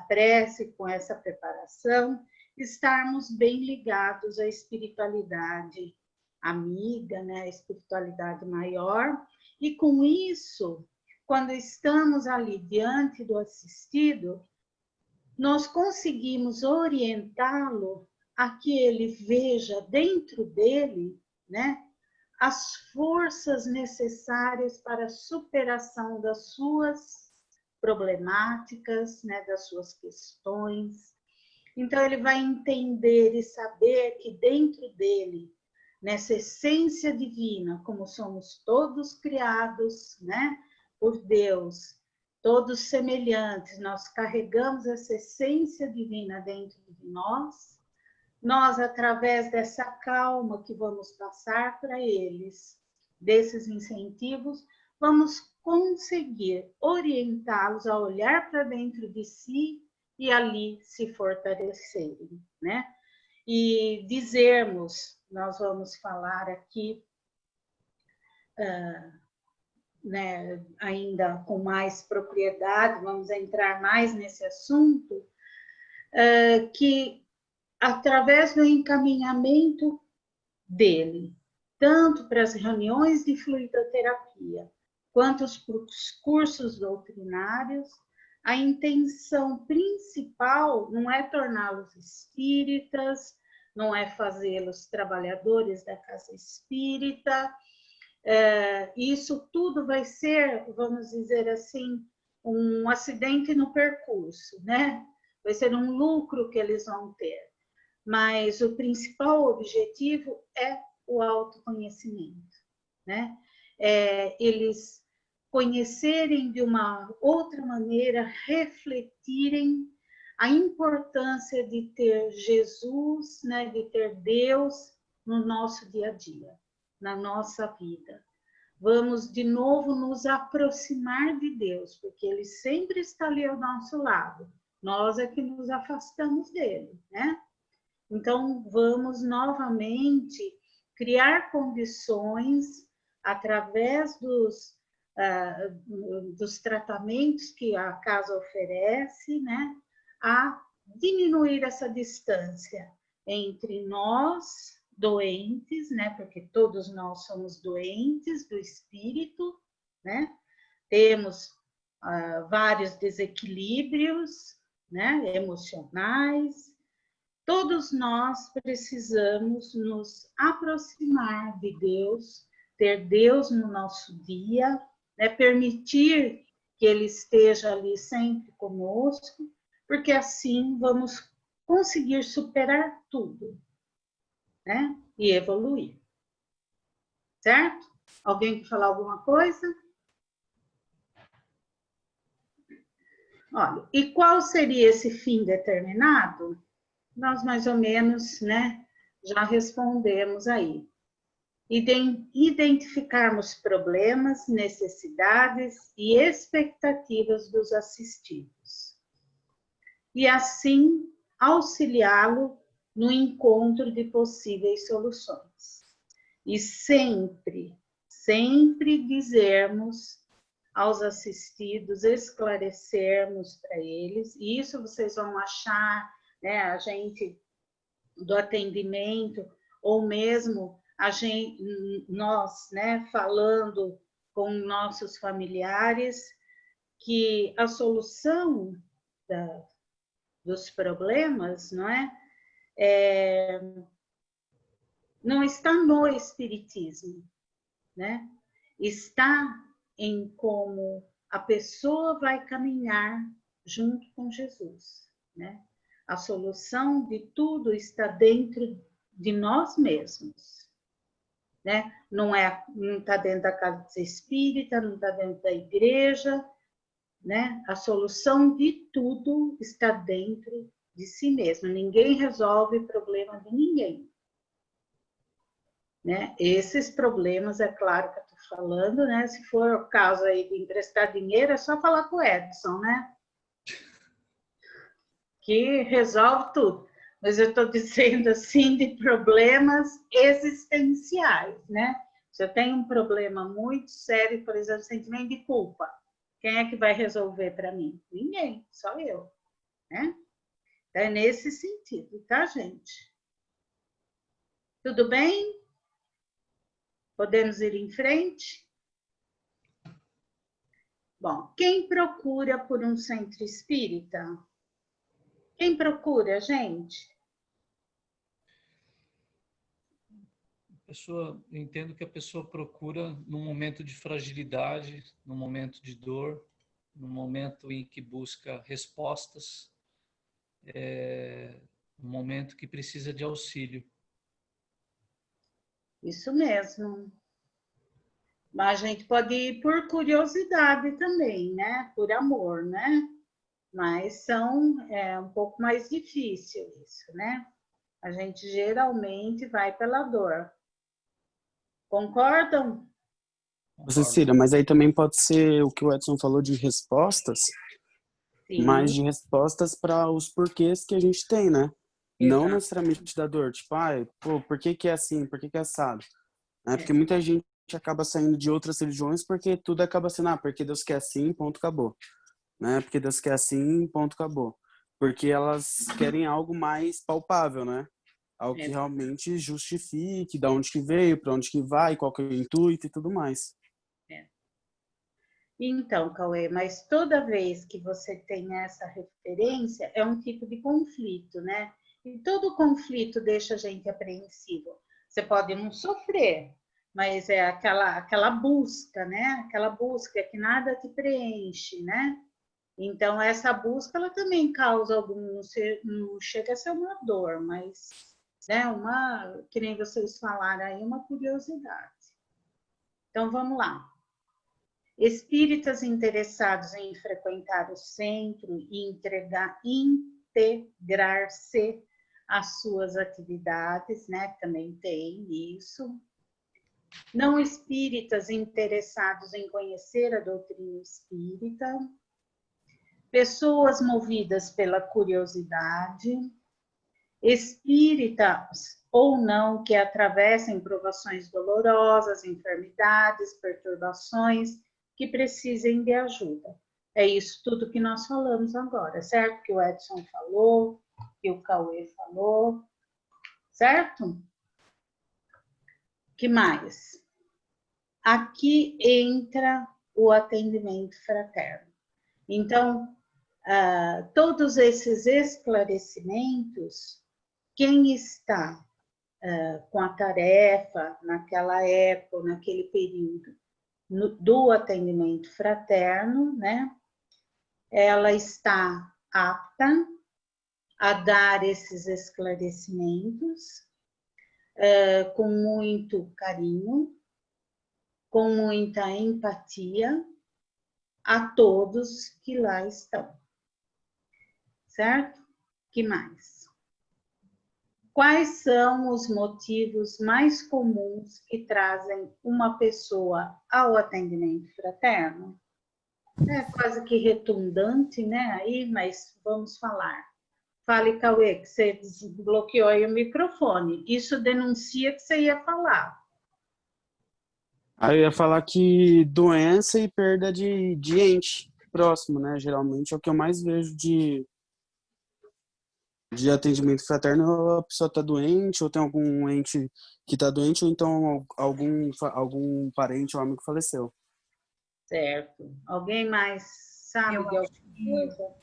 prece, com essa preparação, estarmos bem ligados à espiritualidade amiga, né? A espiritualidade maior, e com isso, quando estamos ali diante do assistido, nós conseguimos orientá-lo a que ele veja dentro dele, né, as forças necessárias para a superação das suas problemáticas, né, das suas questões. Então, ele vai entender e saber que dentro dele, nessa essência divina, como somos todos criados, né, por Deus, todos semelhantes, nós carregamos essa essência divina dentro de nós, através dessa calma que vamos passar para eles, desses incentivos, vamos conseguir orientá-los a olhar para dentro de si e ali se fortalecerem, né? E dizermos, nós vamos falar aqui, né, ainda com mais propriedade, vamos entrar mais nesse assunto, que através do encaminhamento dele, tanto para as reuniões de fluidoterapia, quanto os cursos doutrinários, a intenção principal não é torná-los espíritas, não é fazê-los trabalhadores da casa espírita. Isso tudo vai ser, vamos dizer assim, um acidente no percurso, né? Vai ser um lucro que eles vão ter. Mas o principal objetivo é o autoconhecimento, né? Eles conhecerem de uma outra maneira, refletirem a importância de ter Jesus, né? De ter Deus no nosso dia a dia, na nossa vida. Vamos de novo nos aproximar de Deus, porque Ele sempre está ali ao nosso lado. Nós é que nos afastamos dele, né? Então, vamos novamente criar condições, através dos tratamentos que a casa oferece, né, a diminuir essa distância entre nós, doentes, né, porque todos nós somos doentes do espírito, né, temos vários desequilíbrios, né, emocionais. Todos nós precisamos nos aproximar de Deus, ter Deus no nosso dia, né? Permitir que Ele esteja ali sempre conosco, porque assim vamos conseguir superar tudo, né? E evoluir. Certo? Alguém quer falar alguma coisa? Olha, e qual seria esse fim determinado? Nós mais ou menos, né, já respondemos aí. Identificarmos problemas, necessidades e expectativas dos assistidos. E assim auxiliá-lo no encontro de possíveis soluções. E sempre dizermos aos assistidos, esclarecermos para eles, e isso vocês vão achar, né, a gente do atendimento, ou mesmo nós, né, falando com nossos familiares, que a solução dos problemas, não não está no espiritismo, né? Está em como a pessoa vai caminhar junto com Jesus, né? A solução de tudo está dentro de nós mesmos, né? Não está dentro da casa espírita, não está dentro da igreja, né? A solução de tudo está dentro de si mesmo. Ninguém resolve o problema de ninguém, né? Esses problemas, é claro que eu estou falando, né? Se for o caso aí de emprestar dinheiro, é só falar com o Edson, né? Que resolve tudo. mas eu estou dizendo assim de problemas existenciais, né? Se eu tenho um problema muito sério, por exemplo, sentimento de culpa, quem é que vai resolver para mim? Ninguém, só eu, né? Então, é nesse sentido, tá, gente? Tudo bem? Podemos ir em frente? Bom, quem procura por um centro espírita? Quem procura, gente? Eu entendo que a pessoa procura num momento de fragilidade, num momento de dor, num momento em que busca respostas, num momento que precisa de auxílio. Isso mesmo. Mas a gente pode ir por curiosidade também, né? Por amor, né? Mas é um pouco mais difícil isso, né? A gente geralmente vai pela dor. Concordam? Cecília, mas aí também pode ser o que o Edson falou de respostas, Sim. mas de respostas para os porquês que a gente tem, né? Não Exato. necessariamente da dor, tipo, pô, por que que é assim, por que que é assado? Porque muita gente acaba saindo de outras religiões porque tudo acaba sendo, porque Deus quer assim, ponto, acabou. Né? Porque Deus quer assim, ponto, acabou. Porque elas querem algo mais palpável, né? Algo que realmente justifique de onde que veio, para onde que vai, qual que é o intuito e tudo mais. Então, Cauê, mas toda vez que você tem essa referência, é um tipo de conflito, né? E todo conflito deixa a gente apreensivo. Você pode não sofrer, mas é aquela busca, né? Aquela busca que nada te preenche, né? Então, essa busca, ela também causa algum... Não chega a ser uma dor, mas... né? Que nem vocês falaram aí, uma curiosidade. Então, vamos lá. Espíritas interessados em frequentar o centro e integrar-se às suas atividades, né? Também tem isso. Não espíritas interessados em conhecer a doutrina espírita. Pessoas movidas pela curiosidade. Espíritas ou não que atravessem provações dolorosas, enfermidades, perturbações, que precisem de ajuda. É isso tudo que nós falamos agora, certo? Que o Edson falou, que o Cauê falou, certo? Que mais? Aqui entra o atendimento fraterno. Então, todos esses esclarecimentos, quem está com a tarefa naquela época, naquele período, do atendimento fraterno, né? Ela está apta a dar esses esclarecimentos com muito carinho, com muita empatia a todos que lá estão. Certo? Que mais? Quais são os motivos mais comuns que trazem uma pessoa ao atendimento fraterno? É quase que redundante, né? Aí, mas vamos falar. Fale, Cauê, que você desbloqueou aí o microfone. Isso denuncia que você ia falar. Aí eu ia falar que doença e perda de ente próximo, né? Geralmente é o que eu mais vejo de atendimento fraterno. A pessoa está doente, ou tem algum ente que está doente, ou então algum parente ou amigo faleceu. Certo. Alguém mais sabe de alguma coisa?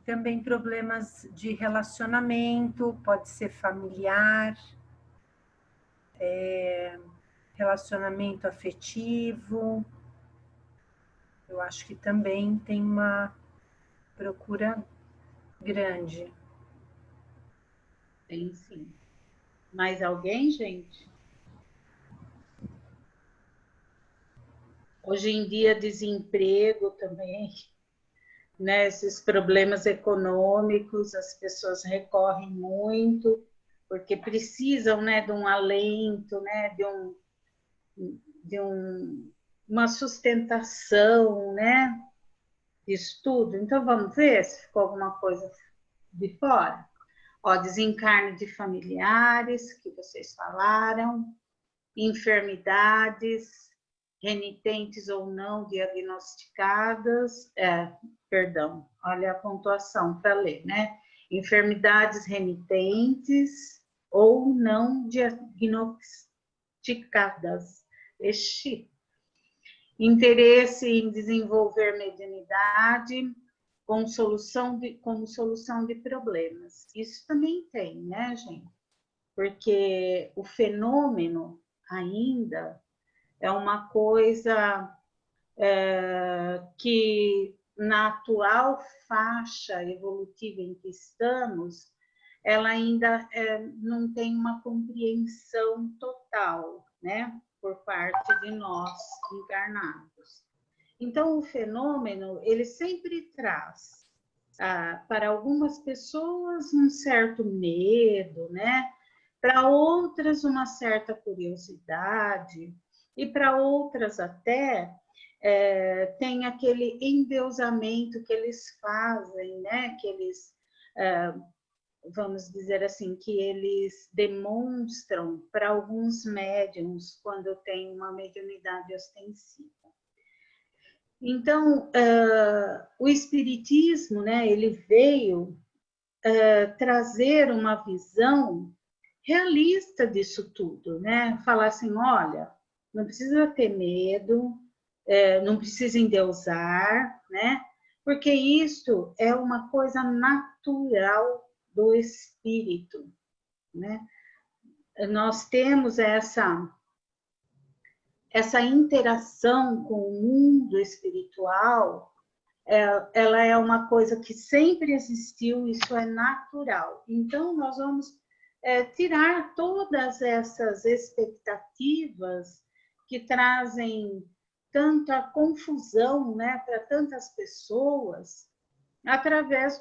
Também problemas de relacionamento, pode ser familiar, relacionamento afetivo. Eu acho que também tem uma procura grande. Tem sim. Mais alguém, gente? Hoje em dia, desemprego também, né? Esses problemas econômicos, as pessoas recorrem muito, porque precisam, né, de um alento, né, uma sustentação, né, de estudo. Então, vamos ver se ficou alguma coisa de fora. Ó, desencarne de familiares, que vocês falaram, enfermidades, renitentes ou não diagnosticadas, perdão, olha a pontuação para ler, né? Enfermidades renitentes ou não diagnosticadas. Interesse em desenvolver mediunidade como solução de problemas. Isso também tem, né, gente? Porque o fenômeno ainda é uma coisa que na atual faixa evolutiva em que estamos, ela ainda não tem uma compreensão total, né, por parte de nós encarnados. Então, o fenômeno, ele sempre traz para algumas pessoas um certo medo, né, para outras uma certa curiosidade, e para outras até tem aquele endeusamento que eles fazem, né, que eles, vamos dizer assim, que eles demonstram para alguns médiums quando tem uma mediunidade ostensiva. Então, o Espiritismo, né, ele veio trazer uma visão realista disso tudo, né? Falar assim, olha, não precisa ter medo, não precisa endeusar, né? Porque isso é uma coisa natural do espírito, né? Nós temos essa interação com o mundo espiritual, ela é uma coisa que sempre existiu, isso é natural. Então, nós vamos tirar todas essas expectativas que trazem tanta confusão, né, para tantas pessoas, através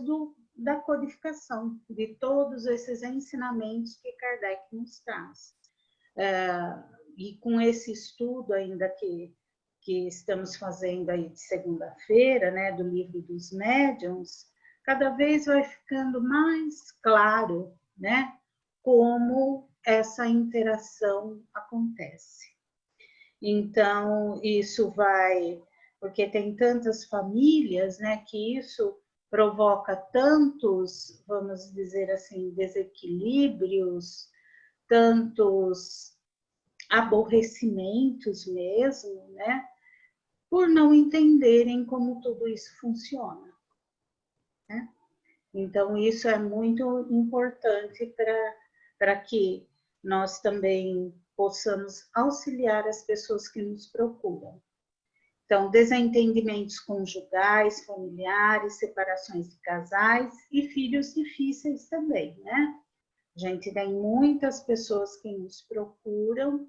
da codificação de todos esses ensinamentos que Kardec nos traz. E com esse estudo ainda que estamos fazendo aí de segunda-feira, né, do Livro dos Médiuns, cada vez vai ficando mais claro, né, como essa interação acontece. Então, isso vai, porque tem tantas famílias, né, que isso provoca tantos, vamos dizer assim, desequilíbrios, tantos aborrecimentos mesmo, né, por não entenderem como tudo isso funciona, né? Então, isso é muito importante para que nós também possamos auxiliar as pessoas que nos procuram. Então, desentendimentos conjugais, familiares, separações de casais e filhos difíceis também, né? A gente tem muitas pessoas que nos procuram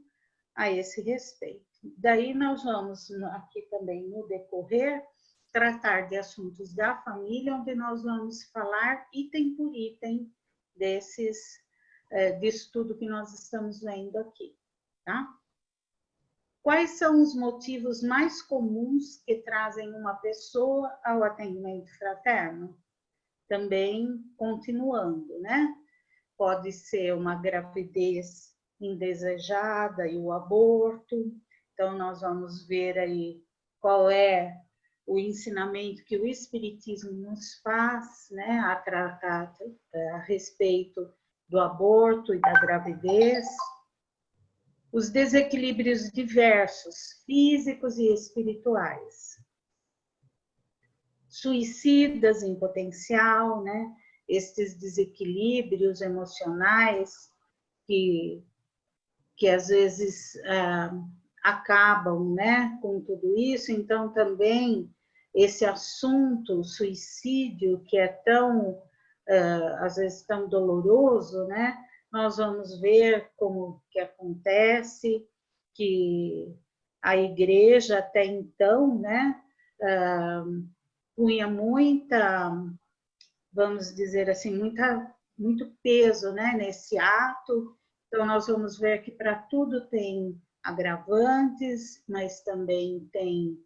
a esse respeito. Daí nós vamos aqui também no decorrer tratar de assuntos da família, onde nós vamos falar item por item disso tudo que nós estamos vendo aqui, tá? Quais são os motivos mais comuns que trazem uma pessoa ao atendimento fraterno? Também continuando, né? Pode ser uma gravidez indesejada e o aborto. Então, nós vamos ver aí qual é o ensinamento que o Espiritismo nos faz, né, a respeito do aborto e da gravidez. Os desequilíbrios diversos, físicos e espirituais. Suicidas em potencial, né? Estes desequilíbrios emocionais que às vezes acabam, né, com tudo isso. Então, também esse assunto, suicídio, que é tão, às vezes, tão doloroso, né? Nós vamos ver como que acontece, que a igreja até então, né, punha muita, vamos dizer assim, muito peso, né, nesse ato. Então, nós vamos ver que para tudo tem agravantes, mas também tem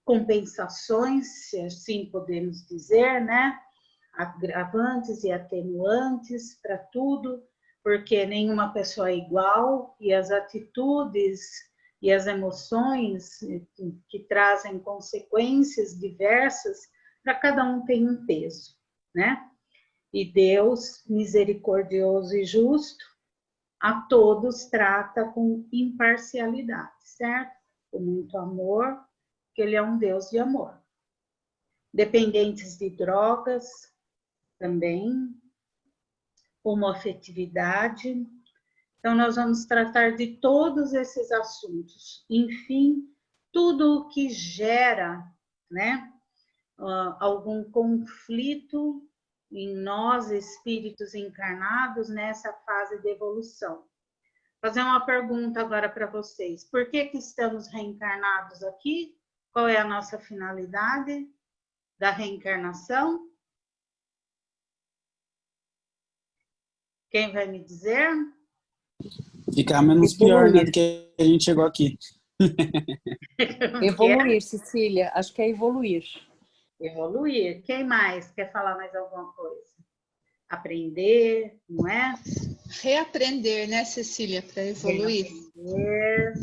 compensações, se assim podemos dizer, né? Agravantes e atenuantes para tudo, porque nenhuma pessoa é igual e as atitudes e as emoções que trazem consequências diversas, para cada um tem um peso, né? E Deus, misericordioso e justo, a todos trata com imparcialidade, certo? Com muito amor, que Ele é um Deus de amor. Dependentes de drogas, também, homoafetividade. Então, nós vamos tratar de todos esses assuntos. Enfim, tudo o que gera, né, algum conflito em nós, espíritos encarnados, nessa fase de evolução. Vou fazer uma pergunta agora para vocês. Por que estamos reencarnados aqui? Qual é a nossa finalidade da reencarnação? Quem vai me dizer? Ficar menos pior, né, do que a gente chegou aqui. Evoluir, Cecília. Acho que é evoluir. Evoluir. Quem mais quer falar mais alguma coisa? Aprender, não é? Reaprender, né, Cecília, para evoluir. Reaprender,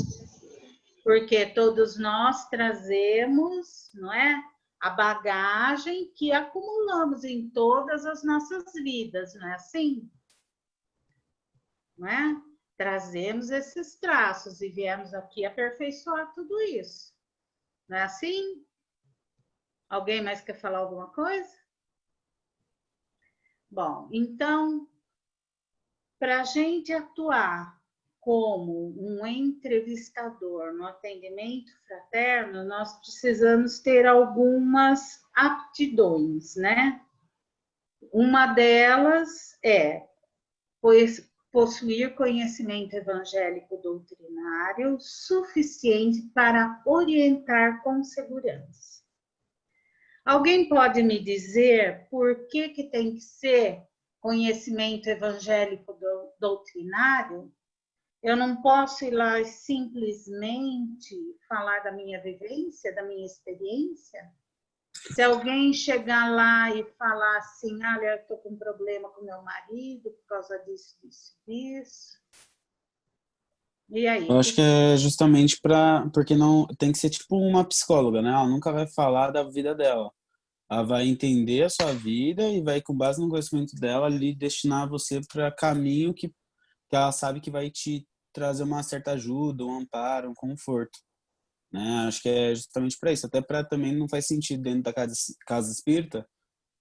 porque todos nós trazemos, não é? A bagagem que acumulamos em todas as nossas vidas, não é assim? Não é? Trazemos esses traços e viemos aqui aperfeiçoar tudo isso. Não é assim? Alguém mais quer falar alguma coisa? Bom, então, para a gente atuar como um entrevistador no atendimento fraterno, nós precisamos ter algumas aptidões, né? Uma delas é possuir conhecimento evangélico doutrinário suficiente para orientar com segurança. Alguém pode me dizer por que tem que ser conhecimento evangélico doutrinário? Eu não posso ir lá e simplesmente falar da minha vivência, da minha experiência? Se alguém chegar lá e falar assim, olha, eu estou com um problema com meu marido por causa disso, disso, disso. E aí? Eu acho que é justamente porque não tem que ser tipo uma psicóloga, né? Ela nunca vai falar da vida dela. Ela vai entender a sua vida e vai, com base no conhecimento dela, ali destinar você para caminho que ela sabe que vai te trazer uma certa ajuda, um amparo, um conforto. Né? Acho que é justamente para isso. Até para também não faz sentido dentro da casa espírita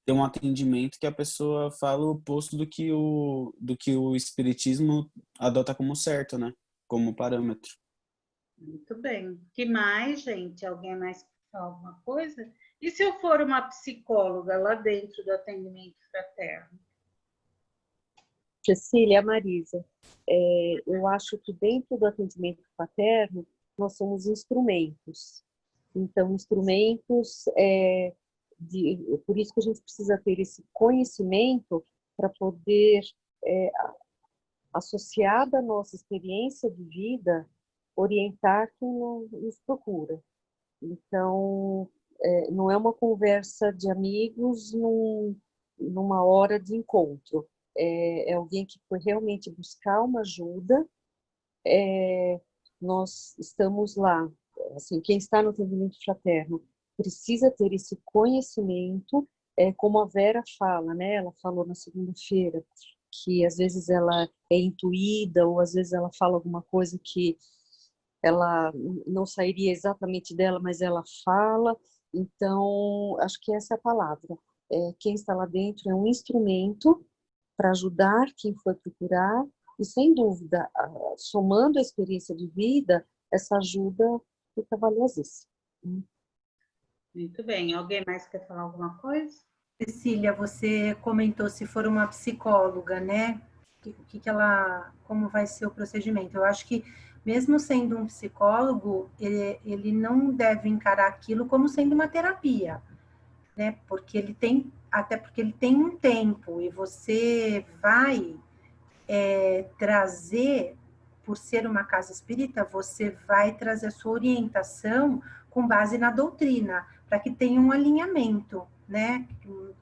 ter um atendimento que a pessoa fala o oposto do que o espiritismo adota como certo, né? Como parâmetro. Muito bem. O que mais, gente? Alguém mais quer falar alguma coisa? E se eu for uma psicóloga lá dentro do atendimento fraterno? Cecília, Marisa, eu acho que dentro do atendimento fraterno nós somos instrumentos. Então, instrumentos, por isso que a gente precisa ter esse conhecimento para poder, associado à nossa experiência de vida, orientar quem nos procura. Então, não é uma conversa de amigos numa hora de encontro. É alguém que foi realmente buscar uma ajuda. Nós estamos lá, assim, quem está no atendimento fraterno precisa ter esse conhecimento, como a Vera fala, né? Ela falou na segunda-feira que às vezes ela é intuída ou às vezes ela fala alguma coisa que ela não sairia exatamente dela, mas ela fala. Então, acho que essa é a palavra. Quem está lá dentro é um instrumento para ajudar quem foi procurar e, sem dúvida, somando a experiência de vida, essa ajuda fica valiosíssima. Muito bem. Alguém mais quer falar alguma coisa? Cecília, você comentou se for uma psicóloga, né? Como vai ser o procedimento? Eu acho que mesmo sendo um psicólogo, ele não deve encarar aquilo como sendo uma terapia, né? Porque ele tem um tempo e você vai trazer por ser uma casa espírita, você vai trazer a sua orientação com base na doutrina, para que tenha um alinhamento, né?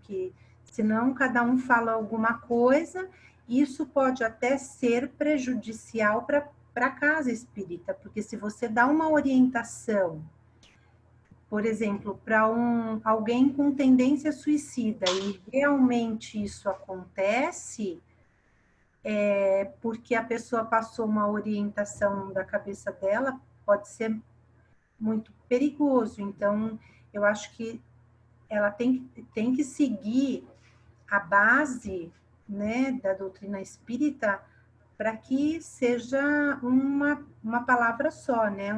Que senão cada um fala alguma coisa, isso pode até ser prejudicial para a casa espírita, porque se você dá uma orientação, por exemplo, para alguém com tendência suicida e realmente isso acontece, porque a pessoa passou uma orientação da cabeça dela, pode ser muito perigoso. Então, eu acho que ela tem que seguir a base, né, da doutrina espírita para que seja uma palavra só, né?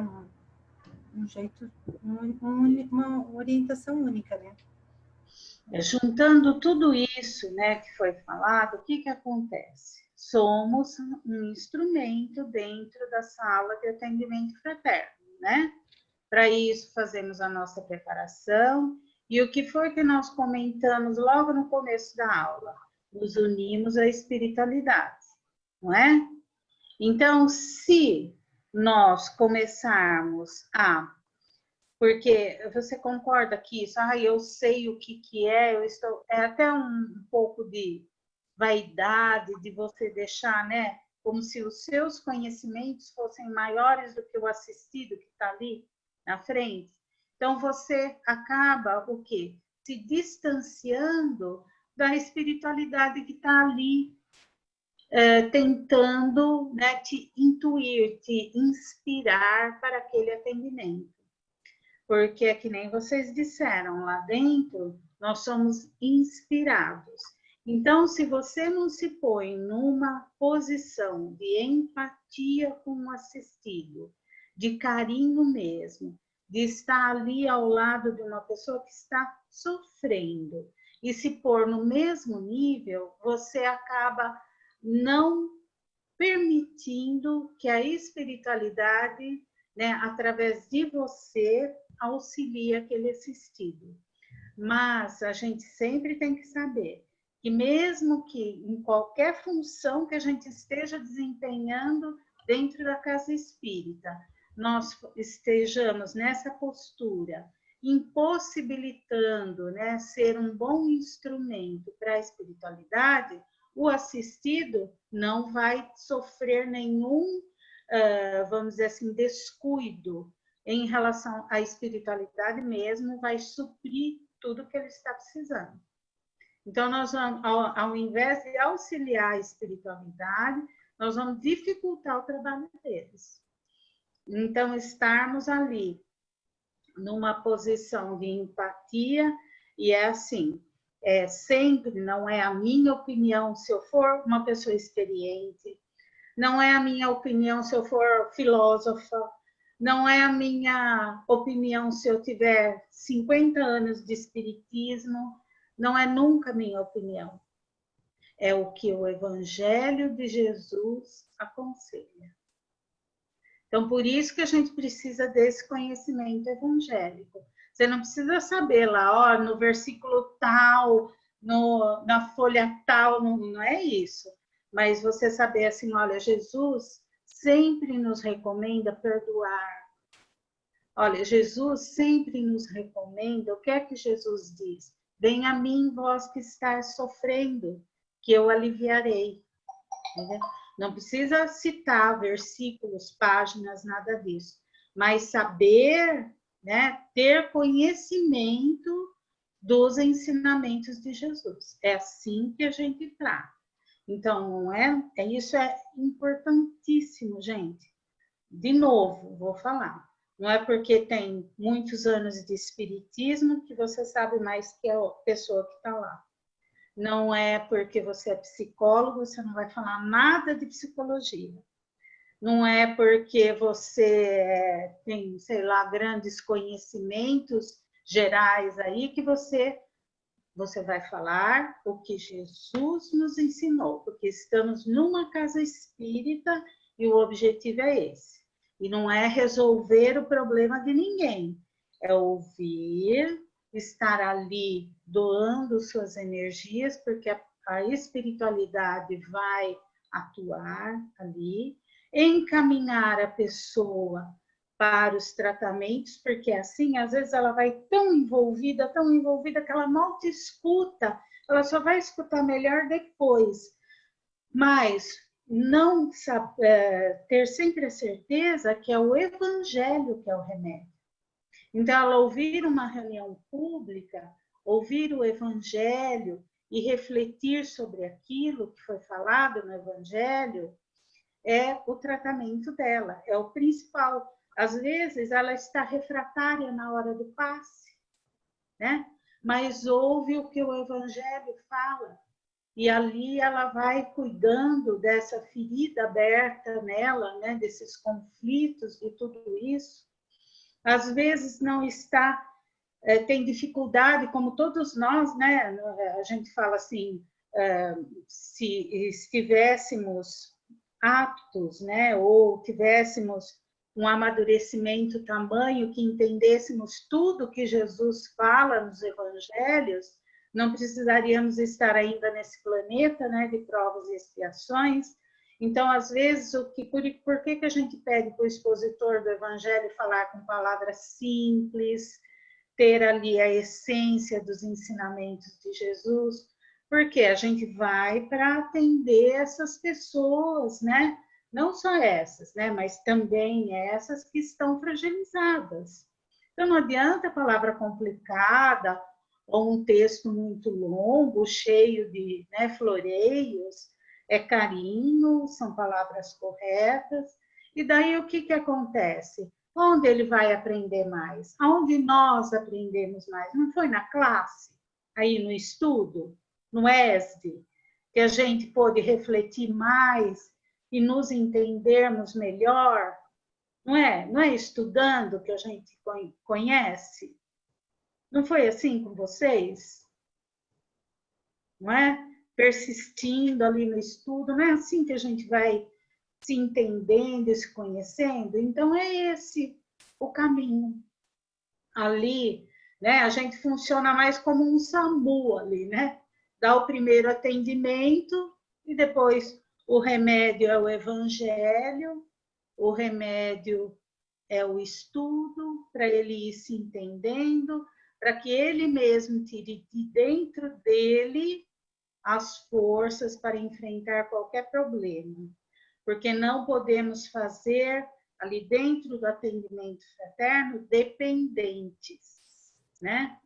Um jeito, uma orientação única, né? Juntando tudo isso, né, que foi falado, o que acontece? Somos um instrumento dentro da sala de atendimento fraterno, né? Para isso, fazemos a nossa preparação. E o que foi que nós comentamos logo no começo da aula? Nos unimos à espiritualidade, não é? Então, se nós começarmos a... Porque você concorda que isso, eu sei o que é, é até um pouco de vaidade, de você deixar, né? Como se os seus conhecimentos fossem maiores do que o assistido que está ali na frente. Então, você acaba, o quê? Se distanciando da espiritualidade que está ali, tentando, né, te intuir, te inspirar para aquele atendimento. Porque é que nem vocês disseram, lá dentro, nós somos inspirados. Então, se você não se põe numa posição de empatia com o assistido, de carinho mesmo, de estar ali ao lado de uma pessoa que está sofrendo e se pôr no mesmo nível, você acaba não permitindo que a espiritualidade, né, através de você, auxilie aquele assistido. Mas a gente sempre tem que saber que mesmo que em qualquer função que a gente esteja desempenhando dentro da casa espírita, nós estejamos nessa postura, impossibilitando, né, ser um bom instrumento para a espiritualidade, o assistido não vai sofrer nenhum, vamos dizer assim, descuido em relação à espiritualidade mesmo, vai suprir tudo que ele está precisando. Então, nós vamos, ao invés de auxiliar a espiritualidade, nós vamos dificultar o trabalho deles. Então, estarmos ali numa posição de empatia, e é assim, sempre não é a minha opinião se eu for uma pessoa experiente, não é a minha opinião se eu for filósofa, não é a minha opinião se eu tiver 50 anos de espiritismo, não é nunca a minha opinião. É o que o Evangelho de Jesus aconselha. Então, por isso que a gente precisa desse conhecimento evangélico. Você não precisa saber lá, no versículo tal, na folha tal, não é isso. Mas você saber assim, olha, Jesus sempre nos recomenda perdoar. Olha, Jesus sempre nos recomenda, o que é que Jesus diz? Venha a mim, vós que estáis sofrendo, que eu aliviarei. Entendeu? Não precisa citar versículos, páginas, nada disso. Mas saber, né, ter conhecimento dos ensinamentos de Jesus. É assim que a gente trata. Então, não é? Isso é importantíssimo, gente. De novo, vou falar. Não é porque tem muitos anos de espiritismo que você sabe mais que a pessoa que está lá. Não é porque você é psicólogo, você não vai falar nada de psicologia. Não é porque você tem, sei lá, grandes conhecimentos gerais aí que você vai falar o que Jesus nos ensinou, porque estamos numa casa espírita e o objetivo é esse. E não é resolver o problema de ninguém, é ouvir, estar ali doando suas energias, porque a espiritualidade vai atuar ali, encaminhar a pessoa para os tratamentos, porque assim, às vezes ela vai tão envolvida, que ela mal te escuta, ela só vai escutar melhor depois. Mas não ter sempre a certeza que é o evangelho que é o remédio. Então, ela ouvir uma reunião pública, ouvir o evangelho e refletir sobre aquilo que foi falado no evangelho, é o tratamento dela, é o principal. Às vezes, ela está refratária na hora do passe, né? Mas ouve o que o evangelho fala. E ali ela vai cuidando dessa ferida aberta nela, né? Desses conflitos, de tudo isso. Às vezes não está, tem dificuldade, como todos nós, né? A gente fala assim, se estivéssemos aptos, né? Ou tivéssemos um amadurecimento tamanho que entendêssemos tudo que Jesus fala nos evangelhos, não precisaríamos estar ainda nesse planeta, né, de provas e expiações. Então, às vezes, por que a gente pede para o expositor do evangelho falar com palavras simples, ter ali a essência dos ensinamentos de Jesus? Porque a gente vai para atender essas pessoas, né? Não só essas, né? Mas também essas que estão fragilizadas. Então, não adianta a palavra complicada ou um texto muito longo, cheio de, né, floreios. É carinho, são palavras corretas. E daí o que acontece? Onde ele vai aprender mais? Onde nós aprendemos mais? Não foi na classe? Aí no estudo? No ESD? Que a gente pôde refletir mais e nos entendermos melhor? Não é? Não é estudando que a gente conhece? Não foi assim com vocês? Não é? Persistindo ali no estudo, não é assim que a gente vai se entendendo e se conhecendo? Então, é esse o caminho. Ali, né, a gente funciona mais como um SAMU ali, né? Dá o primeiro atendimento e depois o remédio é o evangelho, o remédio é o estudo, para ele ir se entendendo, para que ele mesmo tire de dentro dele as forças para enfrentar qualquer problema. Porque não podemos fazer, ali dentro do atendimento fraterno, dependentes, né?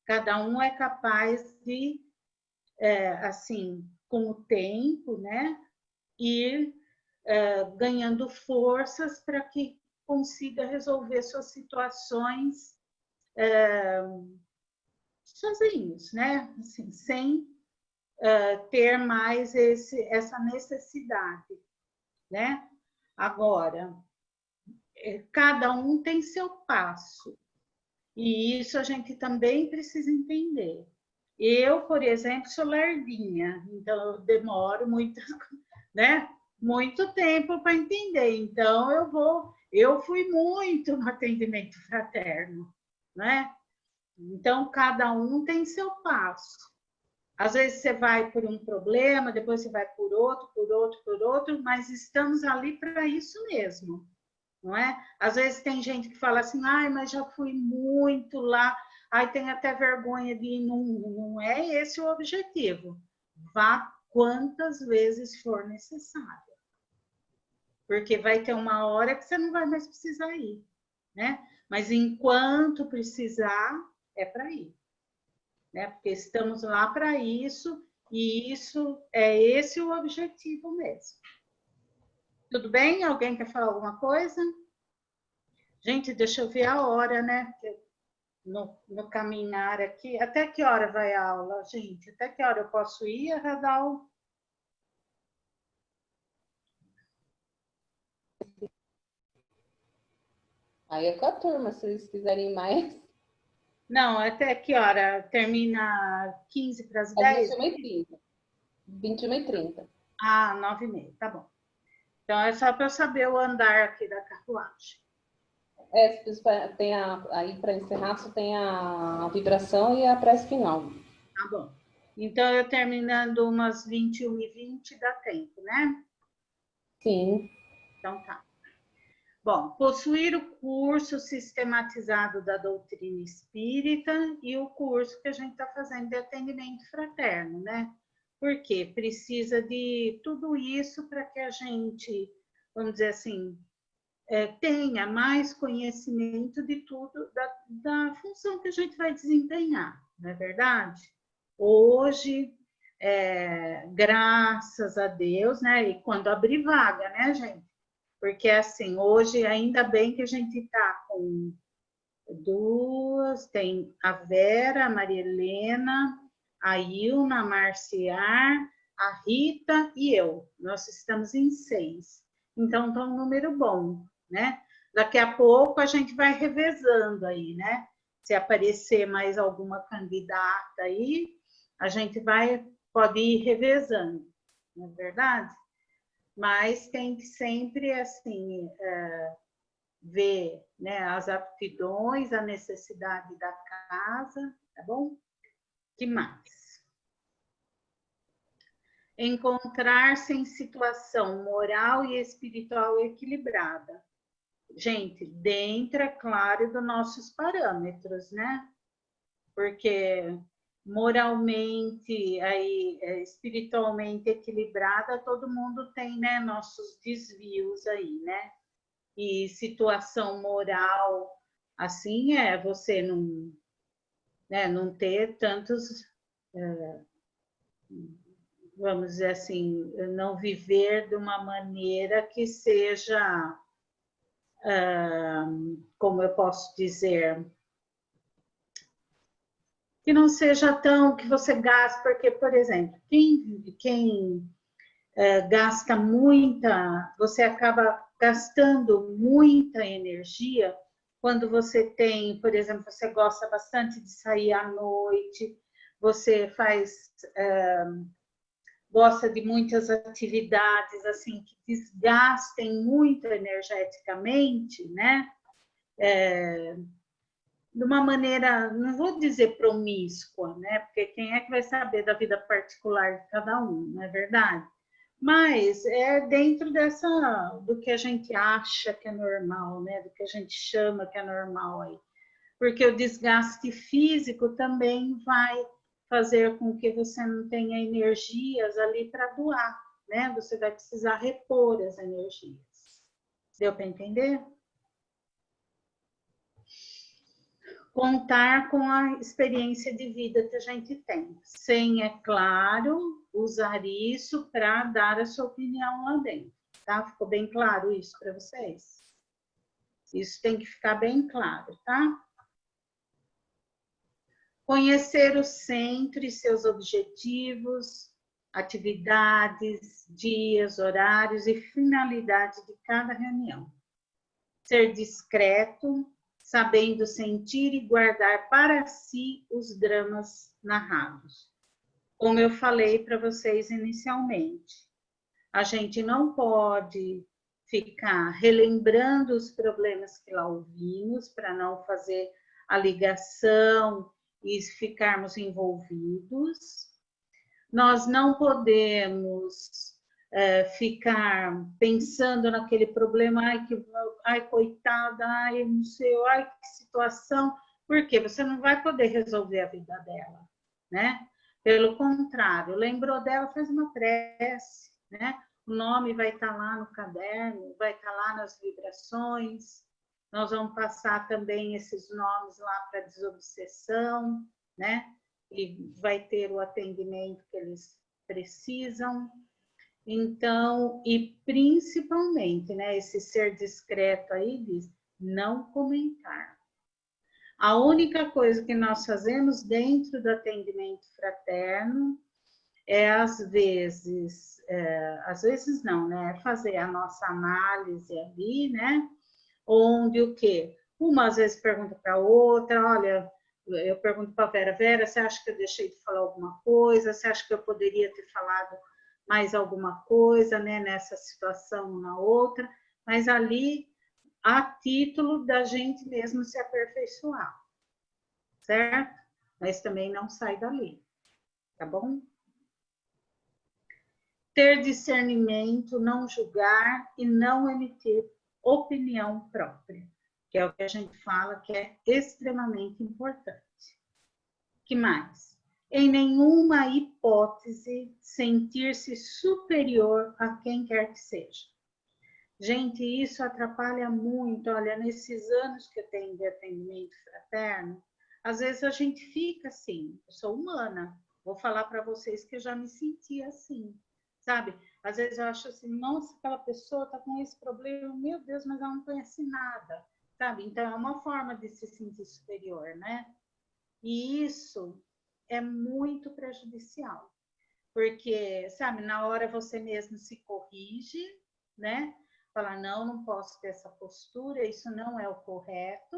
Cada um é capaz de, assim, com o tempo, né? Ir ganhando forças para que consiga resolver suas situações sozinhos, né? Assim, sem ter mais essa necessidade, né? Agora, cada um tem seu passo, e isso a gente também precisa entender. Eu, por exemplo, sou lerdinha, então eu demoro muito, né? Muito tempo para entender. Então eu fui muito no atendimento fraterno, né? Então cada um tem seu passo. Às vezes você vai por um problema, depois você vai por outro, mas estamos ali para isso mesmo, não é? Às vezes tem gente que fala assim, ai, mas já fui muito lá, ai, tem até vergonha de ir, não é esse o objetivo. Vá quantas vezes for necessário, porque vai ter uma hora que você não vai mais precisar ir, né? Mas enquanto precisar, é para ir. Né? Porque estamos lá para isso, e isso é esse o objetivo mesmo. Tudo bem? Alguém quer falar alguma coisa? Gente, deixa eu ver a hora, né? No caminhar aqui. Até que hora vai a aula, gente? Até que hora eu posso ir, Radal? Aí é com a turma, se eles quiserem mais. Não, até que hora? Termina 15 para as 10? 21h30. 21h30. Ah, 9h30, tá bom. Então é só para eu saber o andar aqui da carruagem. Tem aí para encerrar, só tem a vibração e a prece final. Tá bom. Então eu terminando umas 21h20 dá tempo, né? Sim. Então tá. Bom, possuir o curso sistematizado da doutrina espírita e o curso que a gente está fazendo de atendimento fraterno, né? Porque precisa de tudo isso para que a gente, vamos dizer assim, tenha mais conhecimento de tudo, da função que a gente vai desempenhar, não é verdade? Hoje, graças a Deus, né? E quando abrir vaga, né, gente? Porque, assim, hoje, ainda bem que a gente está com duas, tem a Vera, a Maria Helena, a Ilna, a Marciar, a Rita e eu. Nós estamos em 6. Então, está um número bom, né? Daqui a pouco a gente vai revezando aí, né? Se aparecer mais alguma candidata aí, a gente pode ir revezando, não é verdade? Mas tem que sempre, assim, ver, né, as aptidões, a necessidade da casa, tá bom? Que mais? Encontrar-se em situação moral e espiritual equilibrada. Gente, dentro, é claro, dos nossos parâmetros, né? Porque moralmente, aí, espiritualmente equilibrada, todo mundo tem, né, nossos desvios aí, né? E situação moral, assim, você não, né, não ter tantos, vamos dizer assim, não viver de uma maneira que seja, como eu posso dizer, que não seja tão que você gaste, porque, por exemplo, quem gasta muita, você acaba gastando muita energia quando você tem, por exemplo, você gosta bastante de sair à noite, você gosta de muitas atividades assim que desgastem muito energeticamente, né? De uma maneira, não vou dizer promíscua, né? Porque quem é que vai saber da vida particular de cada um, não é verdade? Mas é dentro do que a gente acha que é normal, né? Do que a gente chama que é normal aí. Porque o desgaste físico também vai fazer com que você não tenha energias ali para doar, né? Você vai precisar repor as energias. Deu para entender? Contar com a experiência de vida que a gente tem. Sem, é claro, usar isso para dar a sua opinião lá dentro, tá? Ficou bem claro isso para vocês? Isso tem que ficar bem claro, tá? Conhecer o centro e seus objetivos, atividades, dias, horários e finalidade de cada reunião. Ser discreto, sabendo sentir e guardar para si os dramas narrados. Como eu falei para vocês inicialmente, a gente não pode ficar relembrando os problemas que lá ouvimos para não fazer a ligação e ficarmos envolvidos. Nós não podemos ficar pensando naquele problema, ai, coitada, ai, não sei, ai, que situação, porque você não vai poder resolver a vida dela, né? Pelo contrário, lembrou dela, faz uma prece, né? O nome vai estar lá no caderno, vai estar lá nas vibrações, nós vamos passar também esses nomes lá para desobsessão, né? E vai ter o atendimento que eles precisam. Então, e principalmente, né, esse ser discreto aí diz, não comentar. A única coisa que nós fazemos dentro do atendimento fraterno às vezes não, né, fazer a nossa análise ali, né, onde o quê? Uma às vezes pergunta para a outra, olha, eu pergunto para a Vera, Vera, você acha que eu deixei de falar alguma coisa? Você acha que eu poderia ter falado mais alguma coisa, né, nessa situação ou na outra? Mas ali, a título da gente mesmo se aperfeiçoar, certo? Mas também não sai dali, tá bom? ter discernimento, não julgar e não emitir opinião própria, que é o que a gente fala que é extremamente importante. Que mais? Em nenhuma hipótese sentir-se superior a quem quer que seja. Gente, isso atrapalha muito. Olha, nesses anos que eu tenho de atendimento fraterno, às vezes a gente fica assim, eu sou humana, vou falar para vocês que eu já me senti assim, sabe? Às vezes eu acho assim, nossa, aquela pessoa está com esse problema, meu Deus, mas ela não conhece nada, sabe? Então é uma forma de se sentir superior, né? E isso é muito prejudicial, porque, sabe, na hora você mesmo se corrige, né? Falar, não, não posso ter essa postura, isso não é o correto,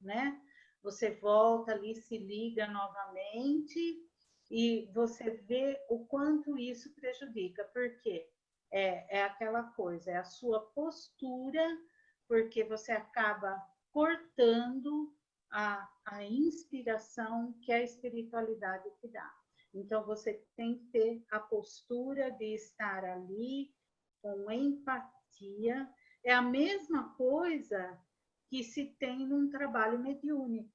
né? Você volta ali, se liga novamente e você vê o quanto isso prejudica, porque é aquela coisa, é a sua postura, porque você acaba cortando a inspiração que a espiritualidade te dá. Então, você tem que ter a postura de estar ali com empatia. É a mesma coisa que se tem num trabalho mediúnico,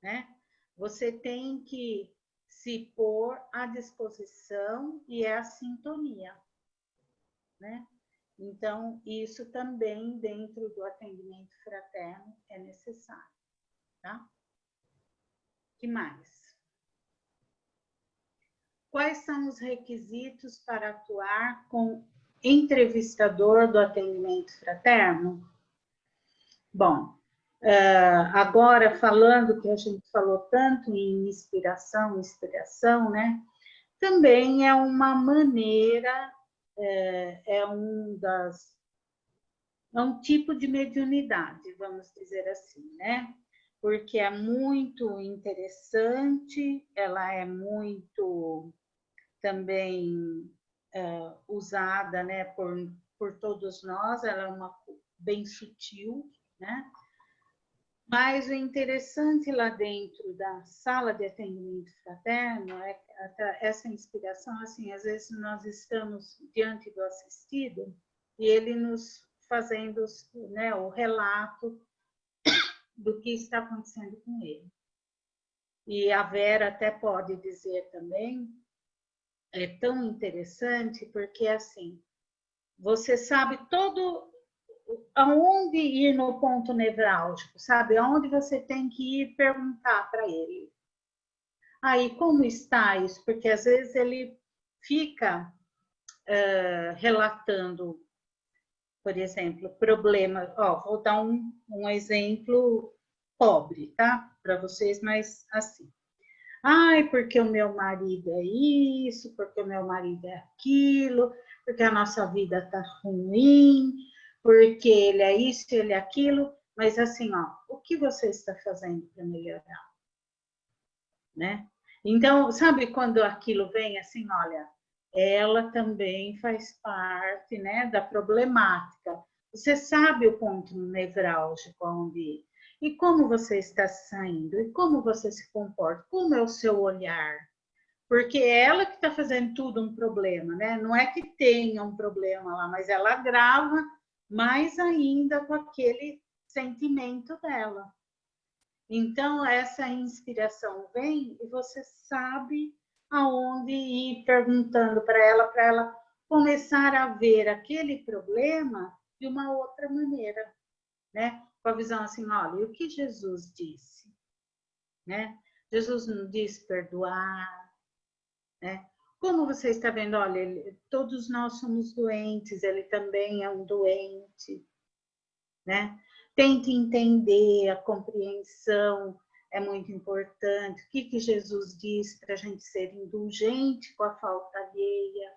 né? Você tem que se pôr à disposição e é a sintonia, né? Então, isso também dentro do atendimento fraterno é necessário, tá? Que mais? Quais são os requisitos para atuar com entrevistador do atendimento fraterno? Bom, agora falando que a gente falou tanto em inspiração, né? Também é uma maneira, é um tipo de mediunidade, vamos dizer assim, né? Porque é muito interessante, ela é muito também usada, né, por todos nós, ela é bem sutil, né? Mas o interessante lá dentro da sala de atendimento fraterno é essa inspiração, assim, às vezes nós estamos diante do assistido e ele nos fazendo, né, o relato do que está acontecendo com ele. E a Vera até pode dizer também, é tão interessante porque, assim, você sabe aonde ir no ponto nevrálgico, sabe? Aonde você tem que ir perguntar para ele. Aí, como está isso? Porque às vezes ele fica relatando, por exemplo, problema. Vou dar um exemplo pobre, tá? Para vocês, mas assim. Ai, porque o meu marido é isso, porque o meu marido é aquilo, porque a nossa vida tá ruim, porque ele é isso, ele é aquilo. Mas assim, o que você está fazendo para melhorar? Né? Então, sabe quando aquilo vem assim, olha, ela também faz parte, né, da problemática. Você sabe o ponto nevrálgico onde ir. E como você está saindo? E como você se comporta? Como é o seu olhar? Porque é ela que está fazendo tudo um problema, né? Não é que tenha um problema lá, mas ela agrava mais ainda com aquele sentimento dela. Então, essa inspiração vem e você sabe aonde ir perguntando para ela começar a ver aquele problema de uma outra maneira, né? Com a visão assim, olha, e o que Jesus disse? Né? Jesus não disse perdoar, né? Como você está vendo, olha, todos nós somos doentes, ele também é um doente, né? Tente entender, a compreensão é muito importante. O que Jesus diz para a gente ser indulgente com a falta alheia,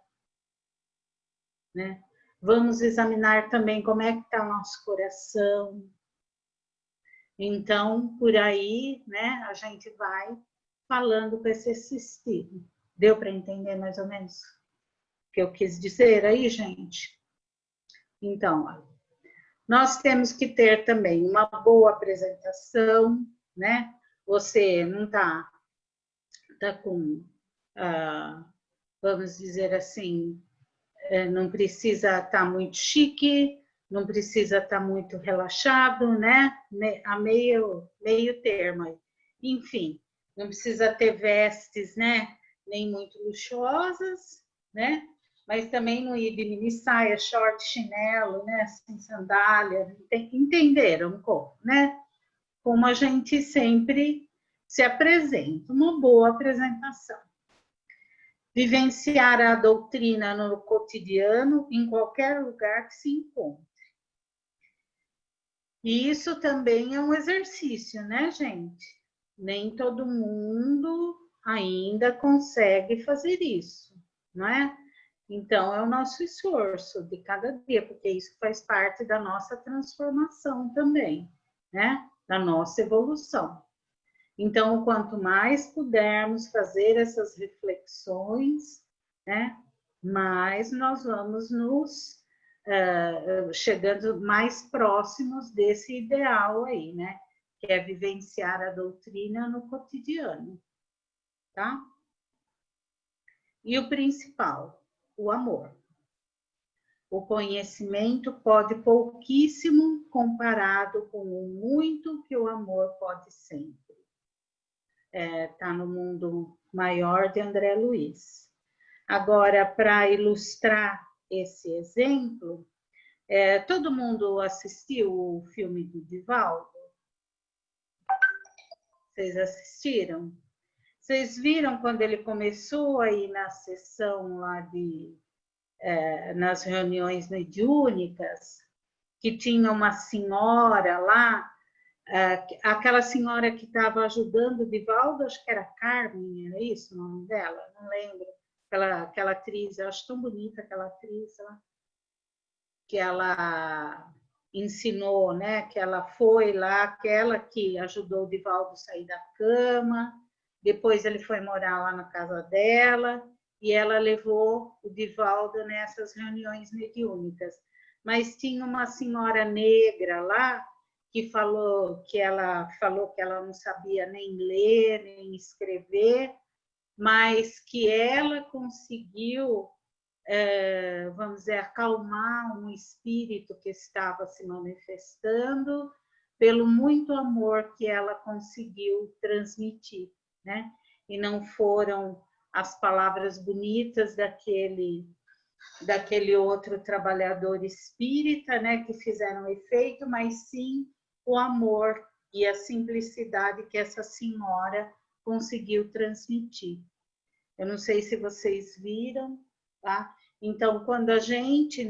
né? Vamos examinar também como é que está o nosso coração. Então, por aí, né, a gente vai falando com esse assistido. Deu para entender mais ou menos o que eu quis dizer aí, gente? Então, olha, nós temos que ter também uma boa apresentação, né? Você não tá com, vamos dizer assim, não precisa estar muito chique, não precisa estar muito relaxado, né? A meio termo. Enfim, não precisa ter vestes, né? Nem muito luxuosas, né? Mas também não ir de mini saia, short, chinelo, né? Sem sandália. Entenderam como, né? Como a gente sempre se apresenta, uma boa apresentação. Vivenciar a doutrina no cotidiano, em qualquer lugar que se encontre. E isso também é um exercício, né, gente? Nem todo mundo ainda consegue fazer isso, não é? Então, é o nosso esforço de cada dia, porque isso faz parte da nossa transformação também, né? Da nossa evolução. Então, quanto mais pudermos fazer essas reflexões, né, mais nós vamos nos chegando mais próximos desse ideal aí, né? Que é vivenciar a doutrina no cotidiano, tá? E o principal, o amor. O conhecimento pode pouquíssimo comparado com o muito que o amor pode sempre. Tá no Mundo Maior de André Luiz. Agora, para ilustrar esse exemplo, todo mundo assistiu o filme do Divaldo? Vocês assistiram? Vocês viram quando ele começou aí na sessão lá nas reuniões mediúnicas, que tinha uma senhora lá, aquela senhora que estava ajudando o Divaldo, acho que era Carmen, era isso o nome dela? Não lembro. Aquela atriz, eu acho tão bonita aquela atriz lá, que ela ensinou, né? Que ela foi lá, aquela que ajudou o Divaldo a sair da cama, depois ele foi morar lá na casa dela, e ela levou o Divaldo nessas reuniões mediúnicas. Mas tinha uma senhora negra lá, que falou que ela não sabia nem ler, nem escrever, mas que ela conseguiu, vamos dizer, acalmar um espírito que estava se manifestando pelo muito amor que ela conseguiu transmitir, né? E não foram as palavras bonitas daquele outro trabalhador espírita, né, que fizeram efeito, mas sim o amor e a simplicidade que essa senhora conseguiu transmitir. Eu não sei se vocês viram, tá? Então, quando a gente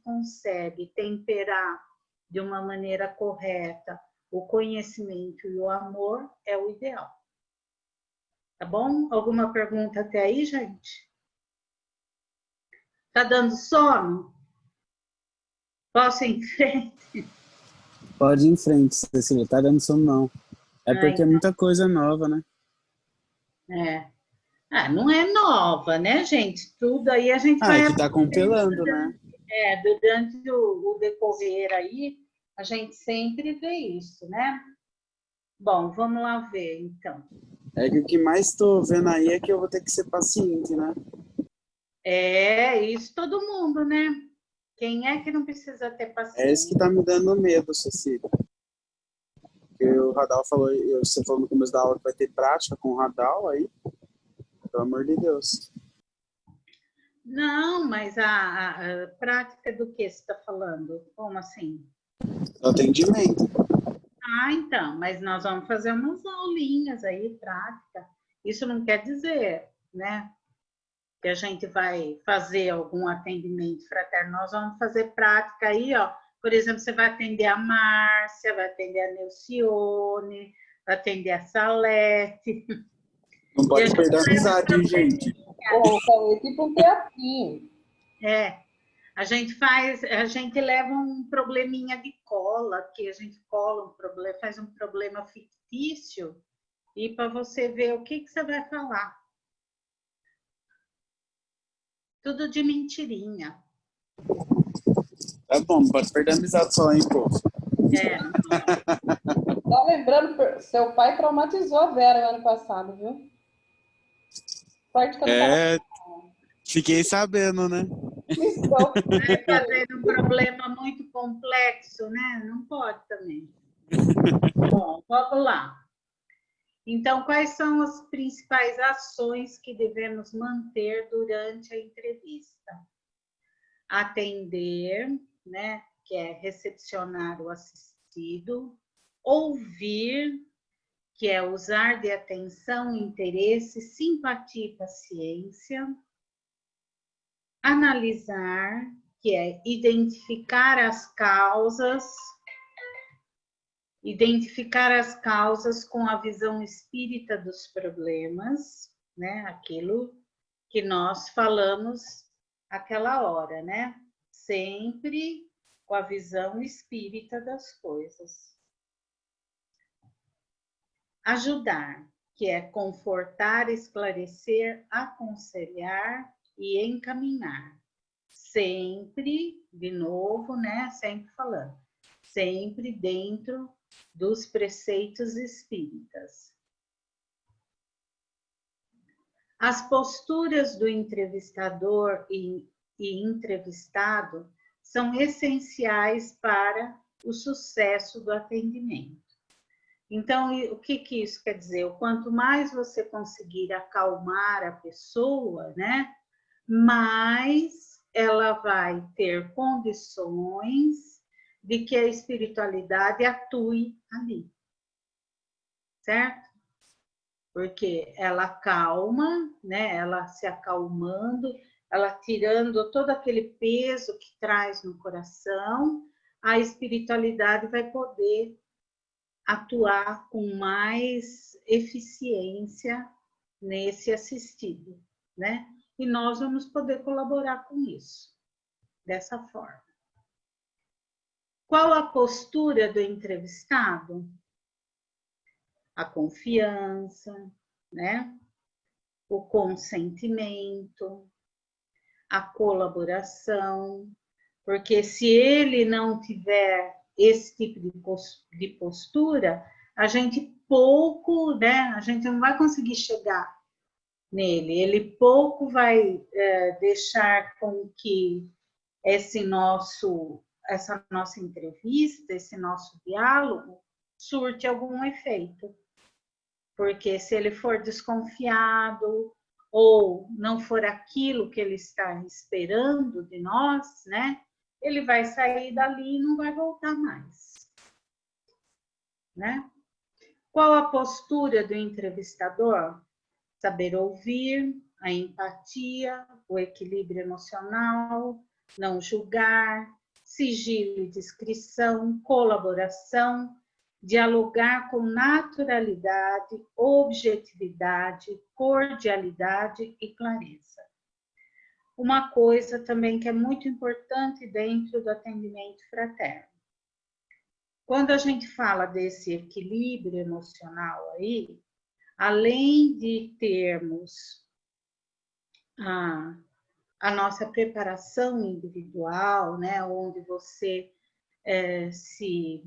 consegue temperar de uma maneira correta o conhecimento e o amor, é o ideal. Tá bom? Alguma pergunta até aí, gente? Tá dando sono? Posso ir em frente? Pode ir em frente, Cecília. Tá dando sono, não. Porque é muita coisa nova, né? Não é nova, né, gente? Tudo aí a gente vai... que tá compilando, né? Durante o decorrer aí, a gente sempre vê isso, né? Bom, vamos lá ver, então. Que o que mais tô vendo aí é que eu vou ter que ser paciente, né? Isso todo mundo, né? Quem é que não precisa ter paciência? É isso que tá me dando medo, Cecília. Porque o Radal falou, você falou no começo da aula que vai ter prática com o Radal aí. Pelo amor de Deus. Não, mas a prática do que você está falando? Como assim? Atendimento. Então, mas nós vamos fazer umas aulinhas aí, prática. Isso não quer dizer, né, que a gente vai fazer algum atendimento fraterno. Nós vamos fazer prática aí, ó. Por exemplo, você vai atender a Márcia, vai atender a Neucione, vai atender a Salete. Não pode perder a amizade, hein, gente? É tipo um teatrinho. A gente leva um probleminha de cola, que a gente cola um problema, faz um problema fictício, e para você ver o que você vai falar. Tudo de mentirinha. Tá bom, não pode perder a amizade só, hein, pô? Só lembrando, seu pai traumatizou a Vera no ano passado, viu? Fiquei sabendo, né? Então, Vai fazendo um problema muito complexo, né? Não pode também. Bom, vamos lá. Então, quais são as principais ações que devemos manter durante a entrevista? Atender, né? Que é recepcionar o assistido. Ouvir, que é usar de atenção, interesse, simpatia e paciência. Analisar, que é identificar as causas com a visão espírita dos problemas, né? Aquilo que nós falamos aquela hora, né? Sempre com a visão espírita das coisas. Ajudar, que é confortar, esclarecer, aconselhar e encaminhar. Sempre, de novo, né? Sempre falando, sempre dentro dos preceitos espíritas. As posturas do entrevistador e entrevistado são essenciais para o sucesso do atendimento. Então, o que isso quer dizer? O quanto mais você conseguir acalmar a pessoa, né, mais ela vai ter condições de que a espiritualidade atue ali, certo? Porque ela acalma, né? Ela se acalmando, ela tirando todo aquele peso que traz no coração, a espiritualidade vai poder atuar com mais eficiência nesse assistido, né? E nós vamos poder colaborar com isso, dessa forma. Qual a postura do entrevistado? A confiança, né? O consentimento, a colaboração, porque se ele não tiver esse tipo de postura, a gente pouco, né? A gente não vai conseguir chegar nele. Ele pouco vai deixar com que essa nossa entrevista, esse nosso diálogo, surte algum efeito. Porque se ele for desconfiado ou não for aquilo que ele está esperando de nós, né? Ele vai sair dali e não vai voltar mais, né? Qual a postura do entrevistador? Saber ouvir, a empatia, o equilíbrio emocional, não julgar, sigilo e discrição, colaboração, dialogar com naturalidade, objetividade, cordialidade e clareza. Uma coisa também que é muito importante dentro do atendimento fraterno. Quando a gente fala desse equilíbrio emocional aí, além de termos a nossa preparação individual, né, onde você se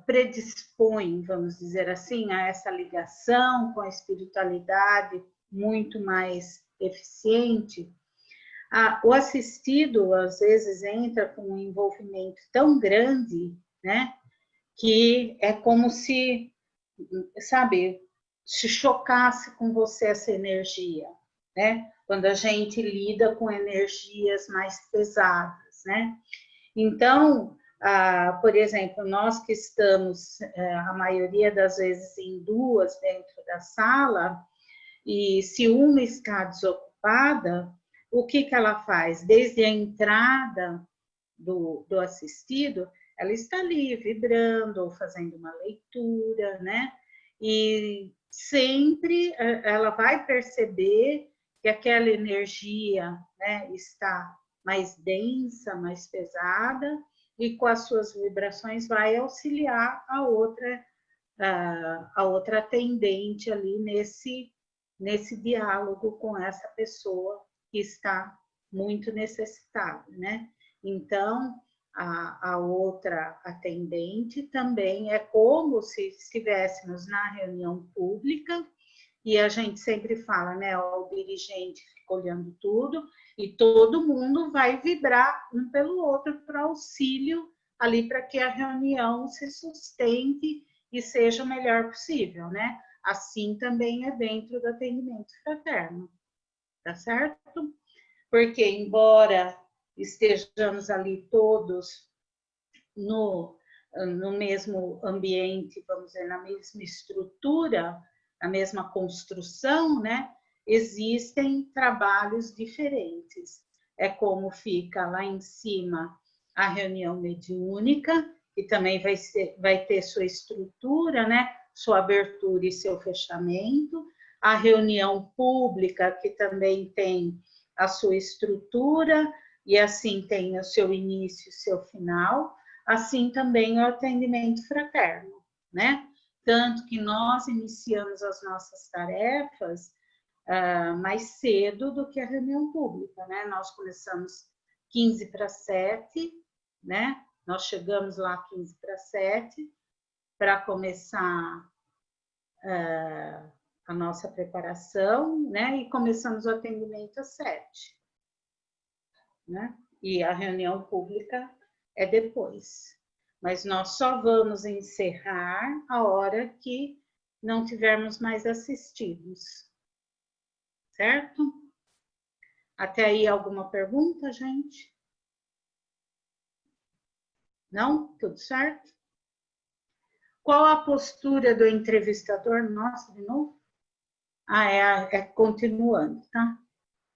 predispõe, vamos dizer assim, a essa ligação com a espiritualidade muito mais eficiente, o assistido, às vezes, entra com um envolvimento tão grande, né, que é como se, sabe, se chocasse com você essa energia, né, quando a gente lida com energias mais pesadas, né. Então, por exemplo, nós que estamos, a maioria das vezes, em duas dentro da sala, e se uma está desocupada, o que ela faz? Desde a entrada do assistido, ela está ali vibrando ou fazendo uma leitura, né? E sempre ela vai perceber que aquela energia, né, está mais densa, mais pesada, e com as suas vibrações vai auxiliar a outra atendente ali nesse diálogo com essa pessoa que está muito necessitada, né? Então, a outra atendente também é como se estivéssemos na reunião pública e a gente sempre fala, né, o dirigente fica olhando tudo e todo mundo vai vibrar um pelo outro para auxílio ali para que a reunião se sustente e seja o melhor possível, né? Assim também é dentro do atendimento fraterno, tá certo? Porque embora estejamos ali todos no mesmo ambiente, vamos dizer, na mesma estrutura, na mesma construção, né? Existem trabalhos diferentes. É como fica lá em cima a reunião mediúnica, que também vai ter sua estrutura, né? Sua abertura e seu fechamento. A reunião pública, que também tem a sua estrutura, e assim tem o seu início e seu final. Assim também o atendimento fraterno, né? Tanto que nós iniciamos as nossas tarefas mais cedo do que a reunião pública, né? Nós começamos 15 para 7, né? Nós chegamos lá 15 para 7 para começar a nossa preparação, né? E começamos o atendimento às 7, né? E a reunião pública é depois. Mas nós só vamos encerrar a hora que não tivermos mais assistidos. Certo? Até aí alguma pergunta, gente? Não? Tudo certo? Qual a postura do entrevistador? Nossa, de novo? É continuando, tá?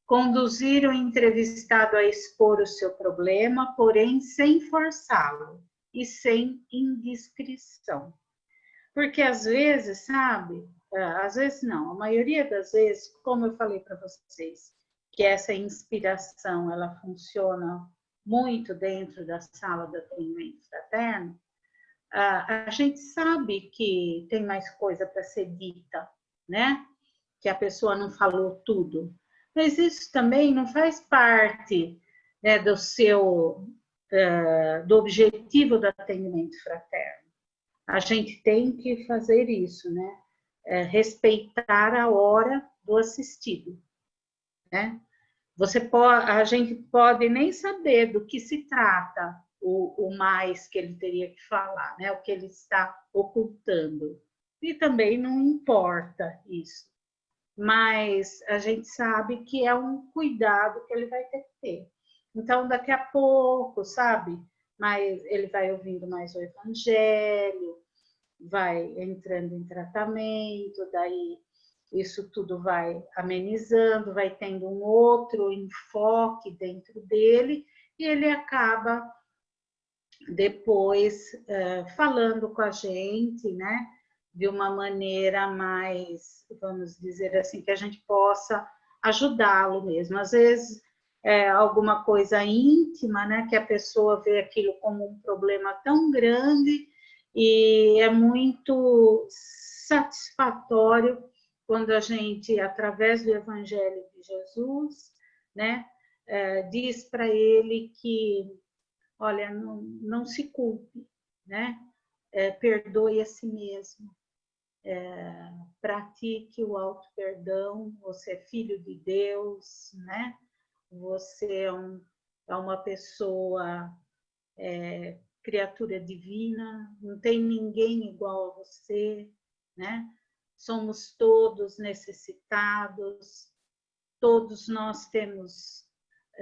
Conduzir o entrevistado a expor o seu problema, porém sem forçá-lo e sem indiscrição. Porque às vezes, sabe, às vezes não, a maioria das vezes, como eu falei para vocês, que essa inspiração, ela funciona muito dentro da sala do atendimento fraterno, a gente sabe que tem mais coisa para ser dita, né? Que a pessoa não falou tudo. Mas isso também não faz parte, né, do objetivo do atendimento fraterno. A gente tem que fazer isso, né? Respeitar a hora do assistido, né? A gente pode nem saber do que se trata o mais que ele teria que falar, né? O que ele está ocultando. E também não importa isso. Mas a gente sabe que é um cuidado que ele vai ter que ter. Então, daqui a pouco, sabe? Mas ele vai ouvindo mais o evangelho, vai entrando em tratamento, daí isso tudo vai amenizando, vai tendo um outro enfoque dentro dele, e ele acaba depois falando com a gente, né? De uma maneira mais, vamos dizer assim, que a gente possa ajudá-lo mesmo. Às vezes, alguma coisa íntima, né? Que a pessoa vê aquilo como um problema tão grande e é muito satisfatório quando a gente, através do Evangelho de Jesus, né? Diz para ele que, olha, não se culpe, né? Perdoe a si mesmo. Pratique o auto-perdão, você é filho de Deus, né? Você é uma pessoa, criatura divina, não tem ninguém igual a você, né? Somos todos necessitados, todos nós temos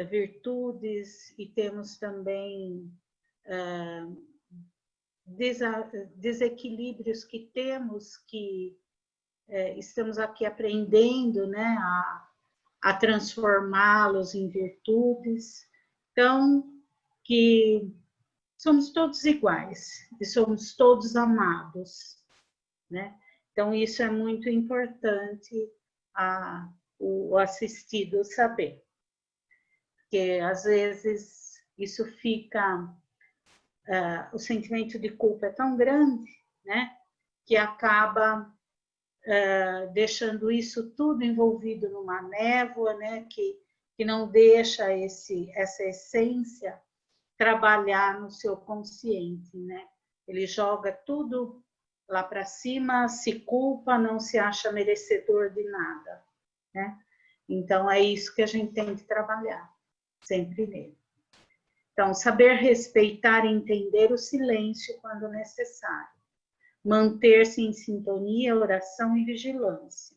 virtudes e temos também desequilíbrios que temos, que estamos aqui aprendendo, né, a transformá-los em virtudes. Então, que somos todos iguais e somos todos amados, né? Então, isso é muito importante o assistido saber. Porque, às vezes, isso fica... o sentimento de culpa é tão grande, né? Que acaba deixando isso tudo envolvido numa névoa, né? Que não deixa essa essência trabalhar no seu consciente, né? Ele joga tudo lá para cima, se culpa, não se acha merecedor de nada, né? Então, é isso que a gente tem que trabalhar, sempre nele. Então, saber respeitar e entender o silêncio quando necessário. Manter-se em sintonia, oração e vigilância.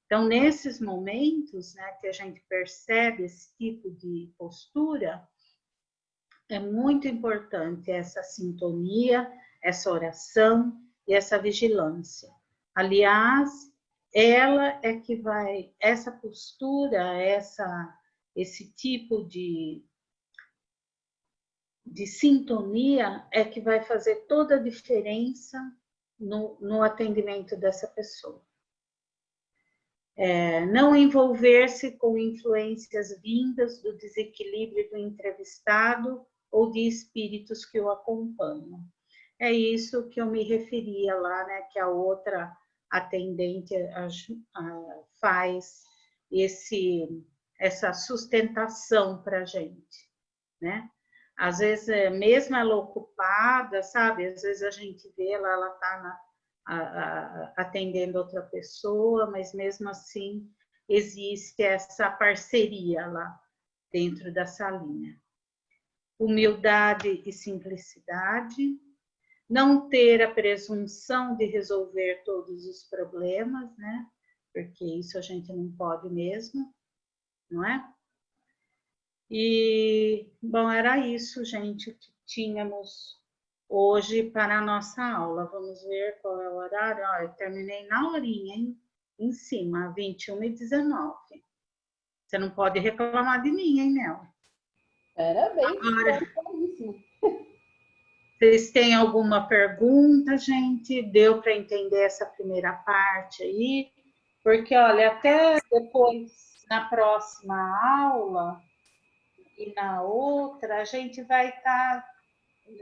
Então, nesses momentos, né, que a gente percebe esse tipo de postura, é muito importante essa sintonia, essa oração e essa vigilância. Aliás, ela é que vai, essa postura, esse tipo de sintonia é que vai fazer toda a diferença no atendimento dessa pessoa. Não envolver-se com influências vindas do desequilíbrio do entrevistado ou de espíritos que o acompanham. É isso que eu me referia lá, né, que a outra atendente faz essa sustentação para a gente, né? Às vezes, mesmo ela ocupada, sabe? Às vezes a gente vê ela está atendendo outra pessoa, mas mesmo assim existe essa parceria lá dentro da salinha. Humildade e simplicidade, não ter a presunção de resolver todos os problemas, né? Porque isso a gente não pode mesmo, não é? E, bom, era isso, gente, que tínhamos hoje para a nossa aula. Vamos ver qual é o horário. Ó, eu terminei na horinha, hein? Em cima, 21h19. Você não pode reclamar de mim, hein, Nel? Parabéns. Agora, vocês têm alguma pergunta, gente? Deu para entender essa primeira parte aí? Porque, olha, até depois, na próxima aula e na outra, a gente vai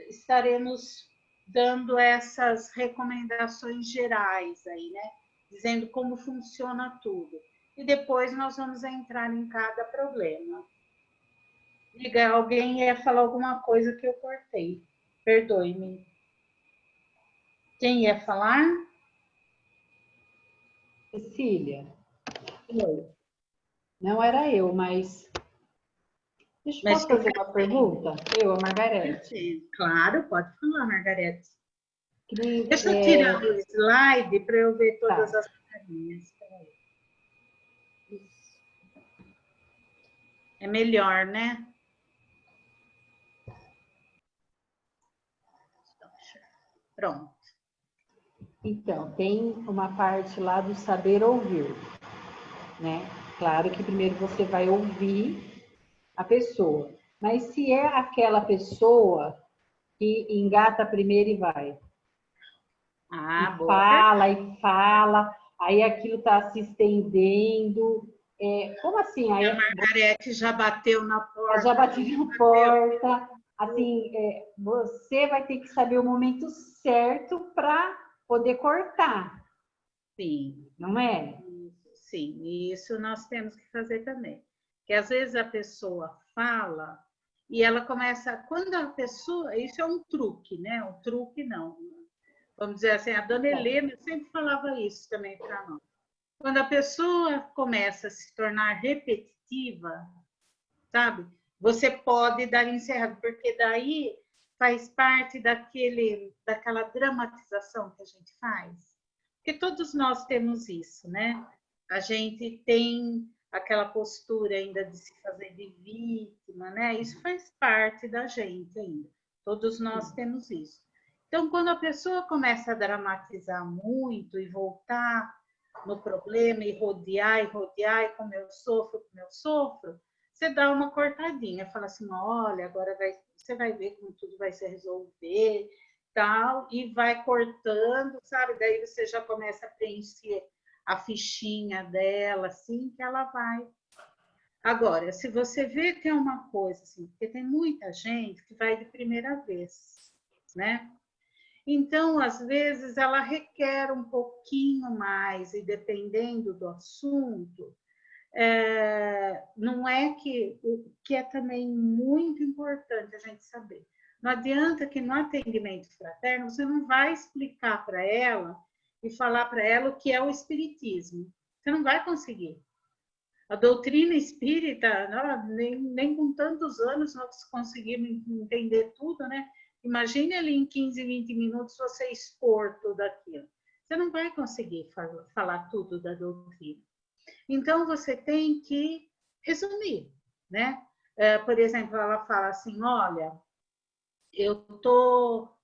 estaremos dando essas recomendações gerais aí, né? Dizendo como funciona tudo. E depois nós vamos entrar em cada problema. Diga, alguém ia falar alguma coisa que eu cortei. Perdoe-me. Quem ia falar? Cecília. Oi. Não era eu, mas... Posso fazer uma pergunta? Eu, a Margarete. Claro, pode falar, Margarete. Deixa eu tirar o slide para eu ver todas as carinhas. É melhor, né? Pronto. Então, tem uma parte lá do saber ouvir, né? Claro que primeiro você vai ouvir a pessoa, mas se é aquela pessoa que engata primeiro e vai. E fala, aí aquilo está se estendendo. Como assim? Aí a Margarete já bateu na porta. Já bateu na porta. Assim, você vai ter que saber o momento certo para poder cortar. Sim. Não é? Sim, e isso nós temos que fazer também. Porque às vezes a pessoa fala e ela começa... Quando a pessoa... Isso é um truque, né? Um truque não. Vamos dizer assim, a dona Helena sempre falava isso também para nós. Quando a pessoa começa a se tornar repetitiva, sabe? Você pode dar encerrado, porque daí faz parte daquela dramatização que a gente faz. Porque todos nós temos isso, né? A gente tem aquela postura ainda de se fazer de vítima, né? Isso faz parte da gente ainda. Todos nós temos isso. Então, quando a pessoa começa a dramatizar muito e voltar no problema e rodear, e como eu sofro, você dá uma cortadinha, fala assim, olha, agora você vai ver como tudo vai se resolver, tal, e vai cortando, sabe? Daí você já começa a preencher a fichinha dela, assim, que ela vai. Agora, se você vê que é uma coisa assim, porque tem muita gente que vai de primeira vez, né? Então, às vezes, ela requer um pouquinho mais, e dependendo do assunto, não é que é também muito importante a gente saber. Não adianta que no atendimento fraterno você não vai explicar para ela e falar para ela o que é o espiritismo. Você não vai conseguir. A doutrina espírita, nem com tantos anos nós conseguimos entender tudo, né? Imagine ali em 15, 20 minutos você expor tudo aquilo. Você não vai conseguir falar tudo da doutrina. Então, você tem que resumir, né? Por exemplo, ela fala assim, olha, eu estou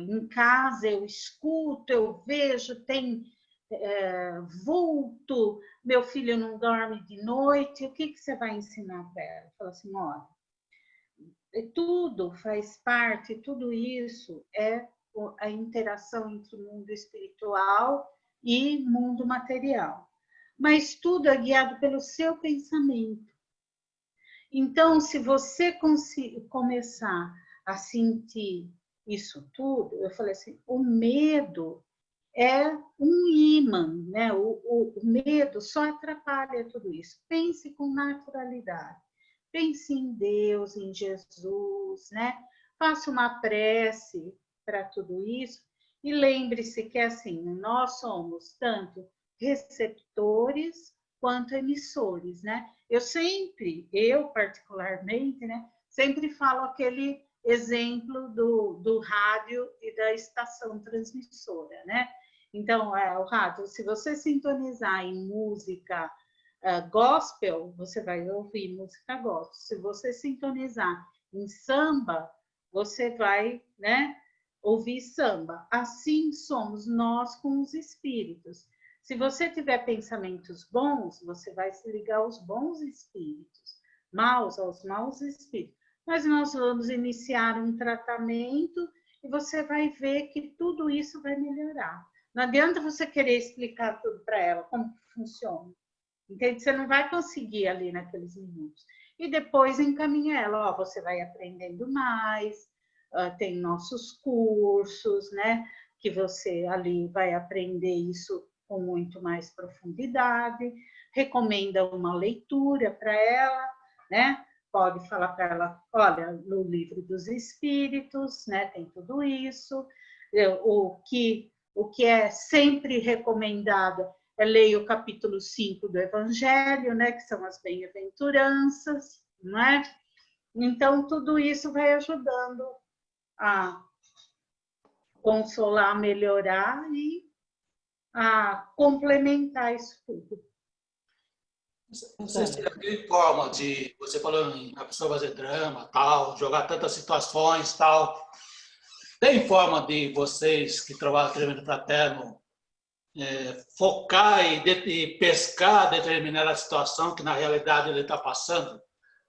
em casa, eu escuto, eu vejo, tem vulto, meu filho não dorme de noite, o que você vai ensinar para ela? Fala assim, olha, tudo faz parte, tudo isso é a interação entre o mundo espiritual e mundo material. Mas tudo é guiado pelo seu pensamento. Então, se você começar a sentir isso tudo, eu falei assim, o medo é um ímã, né? O medo só atrapalha tudo isso. Pense com naturalidade. Pense em Deus, em Jesus, né? Faça uma prece para tudo isso e lembre-se que assim, nós somos tanto receptores quanto emissores, né? Eu particularmente, né, sempre falo aquele exemplo do rádio e da estação transmissora, né? Então, o rádio, se você sintonizar em música gospel, você vai ouvir música gospel. Se você sintonizar em samba, você vai, né, ouvir samba. Assim somos nós com os espíritos. Se você tiver pensamentos bons, você vai se ligar aos bons espíritos, maus aos maus espíritos. Mas nós vamos iniciar um tratamento e você vai ver que tudo isso vai melhorar. Não adianta você querer explicar tudo para ela, como funciona. Entende? Você não vai conseguir ali naqueles minutos. E depois encaminha ela, ó, você vai aprendendo mais, tem nossos cursos, né? Que você ali vai aprender isso com muito mais profundidade. Recomenda uma leitura para ela, né? Pode falar para ela, olha, no Livro dos Espíritos, né? Tem tudo isso. O que é sempre recomendado é ler o capítulo 5 do Evangelho, né, que são as bem-aventuranças, não é? Então, tudo isso vai ajudando a consolar, melhorar e a complementar isso tudo. Você tem forma de, você falando em a pessoa fazer drama, tal, jogar tantas situações, tal, tem forma de vocês que trabalham no treinamento fraterno focar e pescar determinada situação que na realidade ele está passando?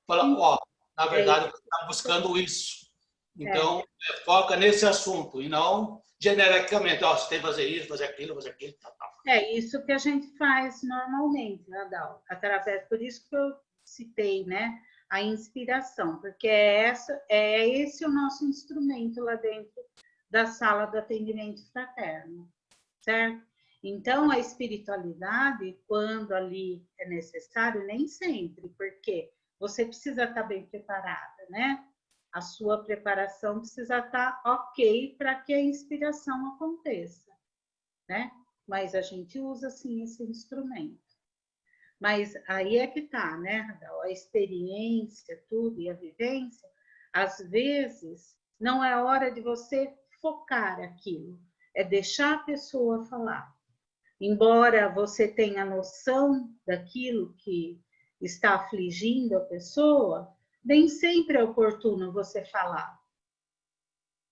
Fala, ó, na verdade você está buscando isso. Então, foca nesse assunto e não genericamente, ó, você tem que fazer isso, fazer aquilo, tal, tal. É isso que a gente faz normalmente, Nadal, através, por isso que eu citei, né, a inspiração, porque é esse o nosso instrumento lá dentro da sala do atendimento fraterno, certo? Então, a espiritualidade, quando ali é necessário, nem sempre, porque você precisa estar bem preparada, né? A sua preparação precisa estar ok para que a inspiração aconteça, né? Mas a gente usa, sim, esse instrumento. Mas aí é que tá, né? A experiência, tudo, e a vivência, às vezes, não é hora de você focar aquilo, é deixar a pessoa falar. Embora você tenha noção daquilo que está afligindo a pessoa, nem sempre é oportuno você falar,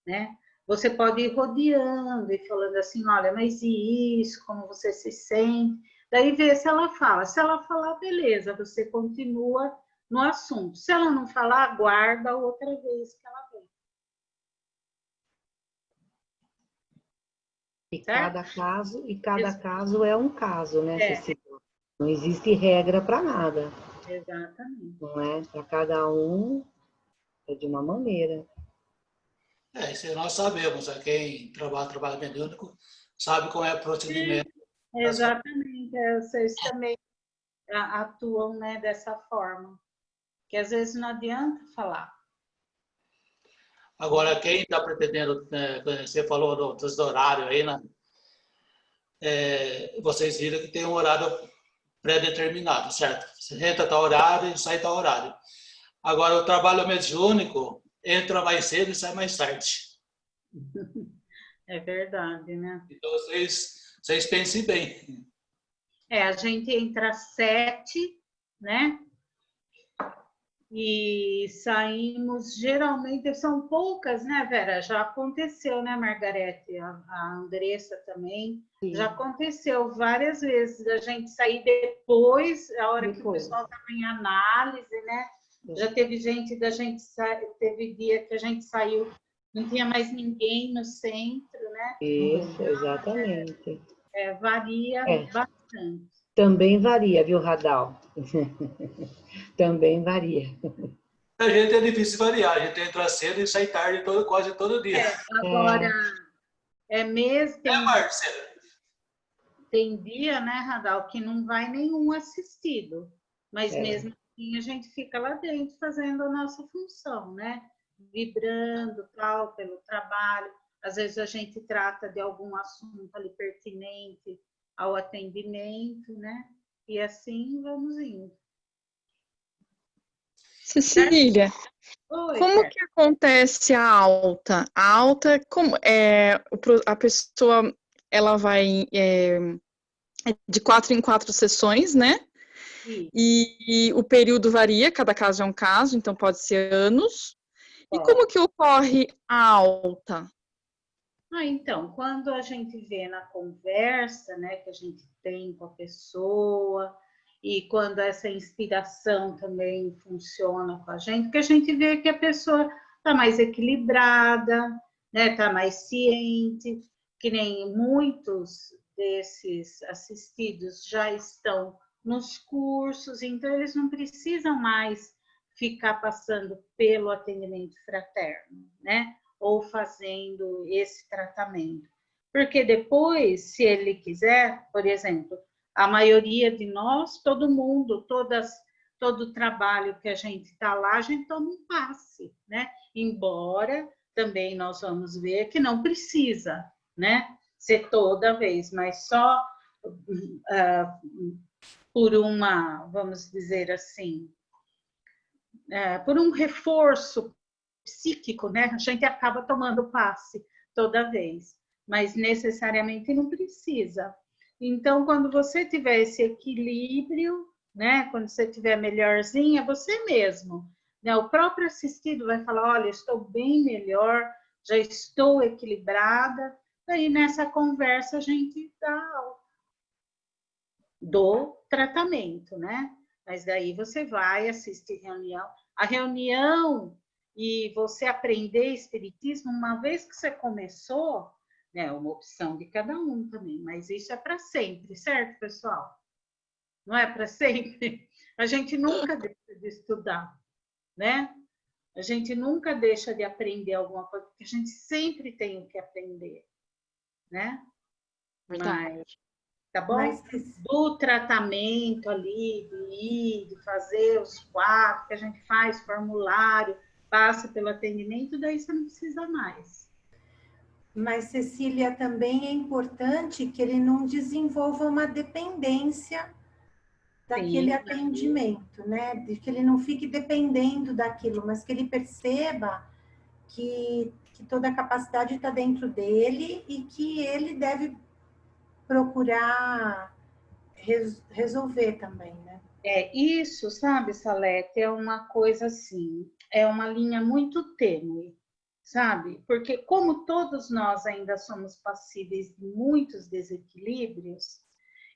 né? Você pode ir rodeando e falando assim, olha, mas e isso, como você se sente? Daí ver se ela fala. Se ela falar, beleza, você continua no assunto. Se ela não falar, aguarda outra vez que ela vem. E cada caso é um caso, né, Cecília? Não existe regra para nada. Exatamente. Não é? Para cada um é de uma maneira. Isso nós sabemos, quem trabalha mediúnico sabe como é o procedimento. Exatamente, vocês também atuam, né, dessa forma, que às vezes não adianta falar. Agora, quem está pretendendo, você falou dos horários aí, né? Vocês viram que tem um horário pré-determinado, certo? Você entra tal horário e sai tal horário. Agora, o trabalho mediúnico entra mais cedo e sai mais tarde. É verdade, né? Então, vocês pensem bem. A gente entra às 7, né? E saímos, geralmente, são poucas, né, Vera? Já aconteceu, né, Margarete? A Andressa também. Sim. Já aconteceu várias vezes a gente sair depois, a hora que o pessoal estava em análise, né? Já teve teve dia que a gente saiu, não tinha mais ninguém no centro, né? Isso, exatamente. Varia bastante. Também varia, viu, Radal? Também varia. A gente é difícil variar, a gente entra cedo e sai tarde quase todo dia. Agora, mesmo... Marcelo? Tem dia, né, Radal, que não vai nenhum assistido, mas mesmo assim a gente fica lá dentro fazendo a nossa função, né? Vibrando, tal, pelo trabalho. Às vezes a gente trata de algum assunto ali pertinente ao atendimento, né? E assim vamos indo. Cecília, como que acontece a alta? A alta, como a pessoa, ela vai de 4 em 4 sessões, né? E o período varia, cada caso é um caso, então pode ser anos. E como que ocorre a alta? Então, quando a gente vê na conversa, né, que a gente tem com a pessoa, e quando essa inspiração também funciona com a gente, que a gente vê que a pessoa está mais equilibrada, né, está mais ciente, que nem muitos desses assistidos já estão nos cursos, então eles não precisam mais ficar passando pelo atendimento fraterno, né? Ou fazendo esse tratamento. Porque depois, se ele quiser, por exemplo, a maioria de nós, todo mundo, todo o trabalho que a gente está lá, a gente toma um passe, né? Embora também nós vamos ver que não precisa, né? Ser toda vez, mas só por uma, vamos dizer assim, por um reforço psíquico, né? A gente acaba tomando passe toda vez, mas necessariamente não precisa. Então, quando você tiver esse equilíbrio, né? Quando você tiver melhorzinha, você mesmo, né? O próprio assistido vai falar, olha, estou bem melhor, já estou equilibrada. Aí nessa conversa a gente dá do tratamento, né? Mas daí você vai assistir reunião. A reunião e você aprender espiritismo, uma vez que você começou, né? Uma opção de cada um também, mas isso é para sempre, certo, pessoal? Não é para sempre? A gente nunca deixa de estudar, né? A gente nunca deixa de aprender alguma coisa, porque a gente sempre tem o que aprender, né? Mas, tá bom? Do tratamento ali, de fazer os 4 que a gente faz, formulário, passa pelo atendimento, daí você não precisa mais. Mas, Cecília, também é importante que ele não desenvolva uma dependência daquele atendimento, né? De que ele não fique dependendo daquilo, mas que ele perceba que toda a capacidade está dentro dele e que ele deve procurar resolver também, né? Isso, sabe, Salete, é uma coisa assim, é uma linha muito tênue, sabe? Porque como todos nós ainda somos passíveis de muitos desequilíbrios,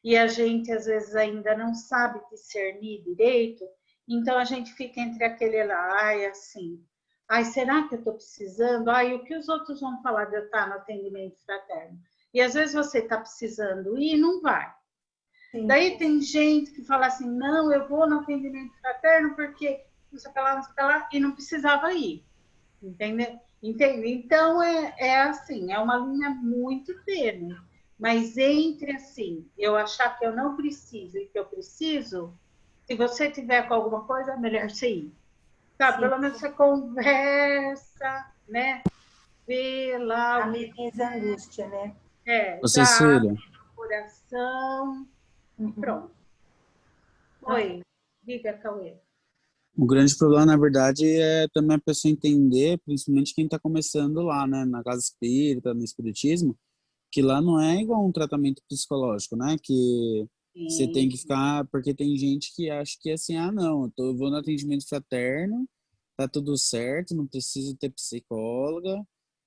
e a gente às vezes ainda não sabe discernir direito, então a gente fica entre aquele lá, assim, será que eu estou precisando? O que os outros vão falar de eu estar no atendimento fraterno? E às vezes você está precisando ir e não vai. Sim. Daí tem gente que fala assim, não, eu vou no atendimento fraterno porque não sei lá, e não precisava ir. Entende? Então, assim, é uma linha muito tênue. Mas entre, assim, eu achar que eu não preciso e que eu preciso, se você tiver com alguma coisa, é melhor você ir. Tá? Pelo menos você conversa, né? Vê lá... Ameniza a angústia, né? Ô, Já Cecília, abre o coração e pronto. Oi, diga, Cauê. o grande problema, na verdade, é também a pessoa entender, principalmente quem está começando lá, né, na casa espírita, no espiritismo, que lá não é igual um tratamento psicológico, né, que você tem que ficar, porque tem gente que acha que assim, ah, não, eu vou no atendimento fraterno, tá tudo certo, não preciso ter psicóloga,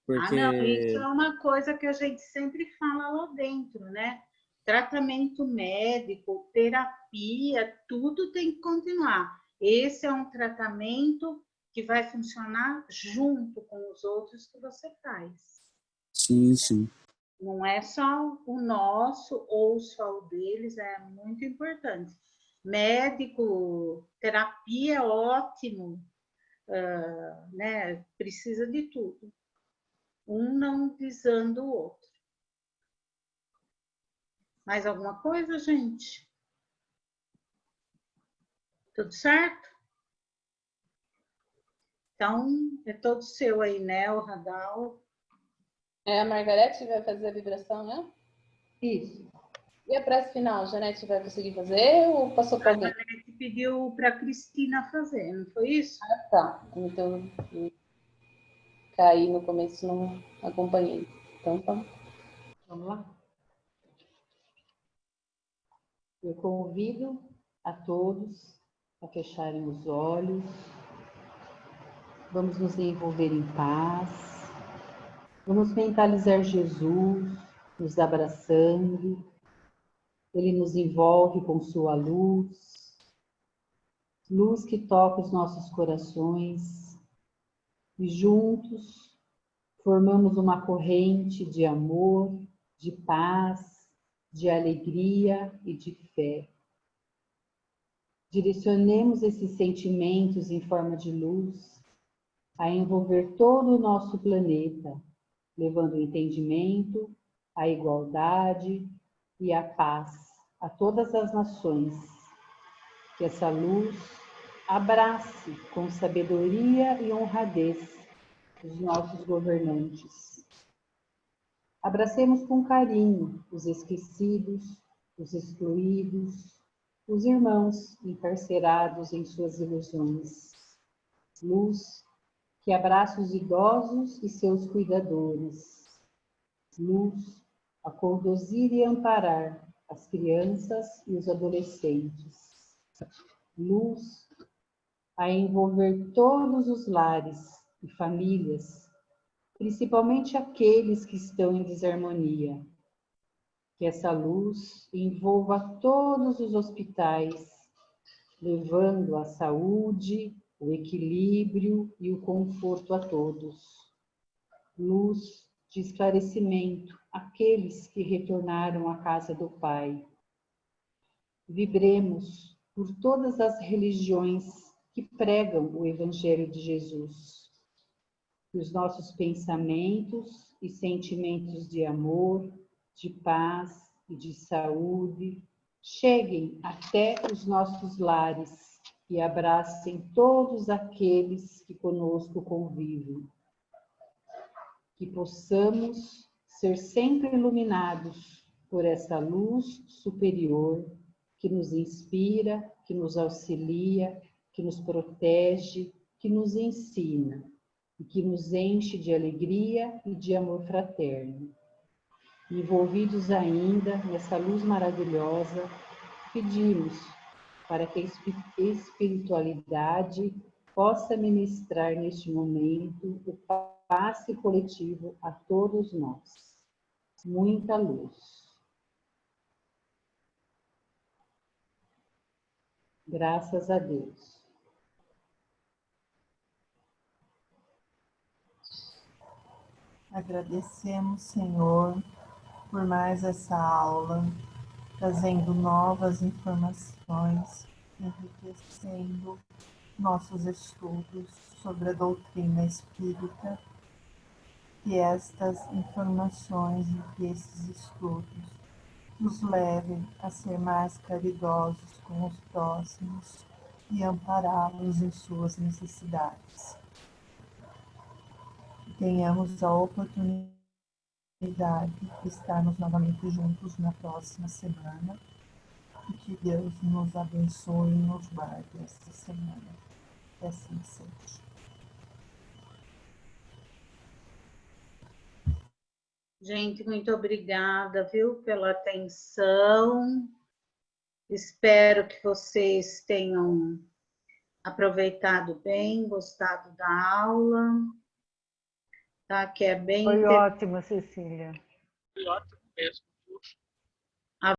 Ah, não, isso porque... é uma coisa que a gente sempre fala lá dentro, né? Tratamento médico, terapia, tudo tem que continuar. Esse é um tratamento que vai funcionar junto com os outros que você faz. Sim, sim. Não é só o nosso ou só o deles, é muito importante. Médico, terapia é ótimo, né? Precisa de tudo. Um não visando o outro. Mais alguma coisa, gente? Tudo certo? Então, é todo seu aí, né, o Radal? A Margarete vai fazer a vibração, né? Isso. E a prece final, Janete vai conseguir fazer ou passou para alguém? A Janete pediu para a Cristina fazer, não foi isso? Ah, tá. Então, caí no começo, não acompanhei. Então, tá. Vamos lá? Eu convido a todos a fecharem os olhos. Vamos nos envolver em paz. Vamos mentalizar Jesus nos abraçando. Ele nos envolve com sua luz, luz que toca os nossos corações. E juntos formamos uma corrente de amor, de paz, de alegria e de fé. Direcionemos esses sentimentos em forma de luz a envolver todo o nosso planeta, levando o entendimento, a igualdade e a paz a todas as nações. Que essa luz abrace com sabedoria e honradez os nossos governantes. Abracemos com carinho os esquecidos, os excluídos, os irmãos encarcerados em suas ilusões. Luz que abraça os idosos e seus cuidadores. Luz a conduzir e amparar as crianças e os adolescentes. Luz a envolver todos os lares e famílias, principalmente aqueles que estão em desarmonia. Que essa luz envolva todos os hospitais, levando a saúde, o equilíbrio e o conforto a todos. Luz de esclarecimento àqueles que retornaram à casa do Pai. Vibremos por todas as religiões que pregam o Evangelho de Jesus. Que os nossos pensamentos e sentimentos de amor, de paz e de saúde cheguem até os nossos lares e abracem todos aqueles que conosco convivem. Que possamos ser sempre iluminados por essa luz superior que nos inspira, que nos auxilia, que nos protege, que nos ensina e que nos enche de alegria e de amor fraterno. Envolvidos ainda nessa luz maravilhosa, pedimos para que a espiritualidade possa ministrar neste momento o passe coletivo a todos nós. Muita luz. Graças a Deus. Agradecemos, Senhor, por mais essa aula, trazendo novas informações, enriquecendo nossos estudos sobre a doutrina espírita, que estas informações e que esses estudos nos levem a ser mais caridosos com os próximos e ampará-los em suas necessidades. tenhamos a oportunidade de estarmos novamente juntos na próxima semana e que Deus nos abençoe e nos guarde esta semana. Que assim seja. Gente, muito obrigada, viu, pela atenção. Espero que vocês tenham aproveitado bem, gostado da aula. Tá? Que é bem Foi ótimo, Cecília. Foi ótimo mesmo.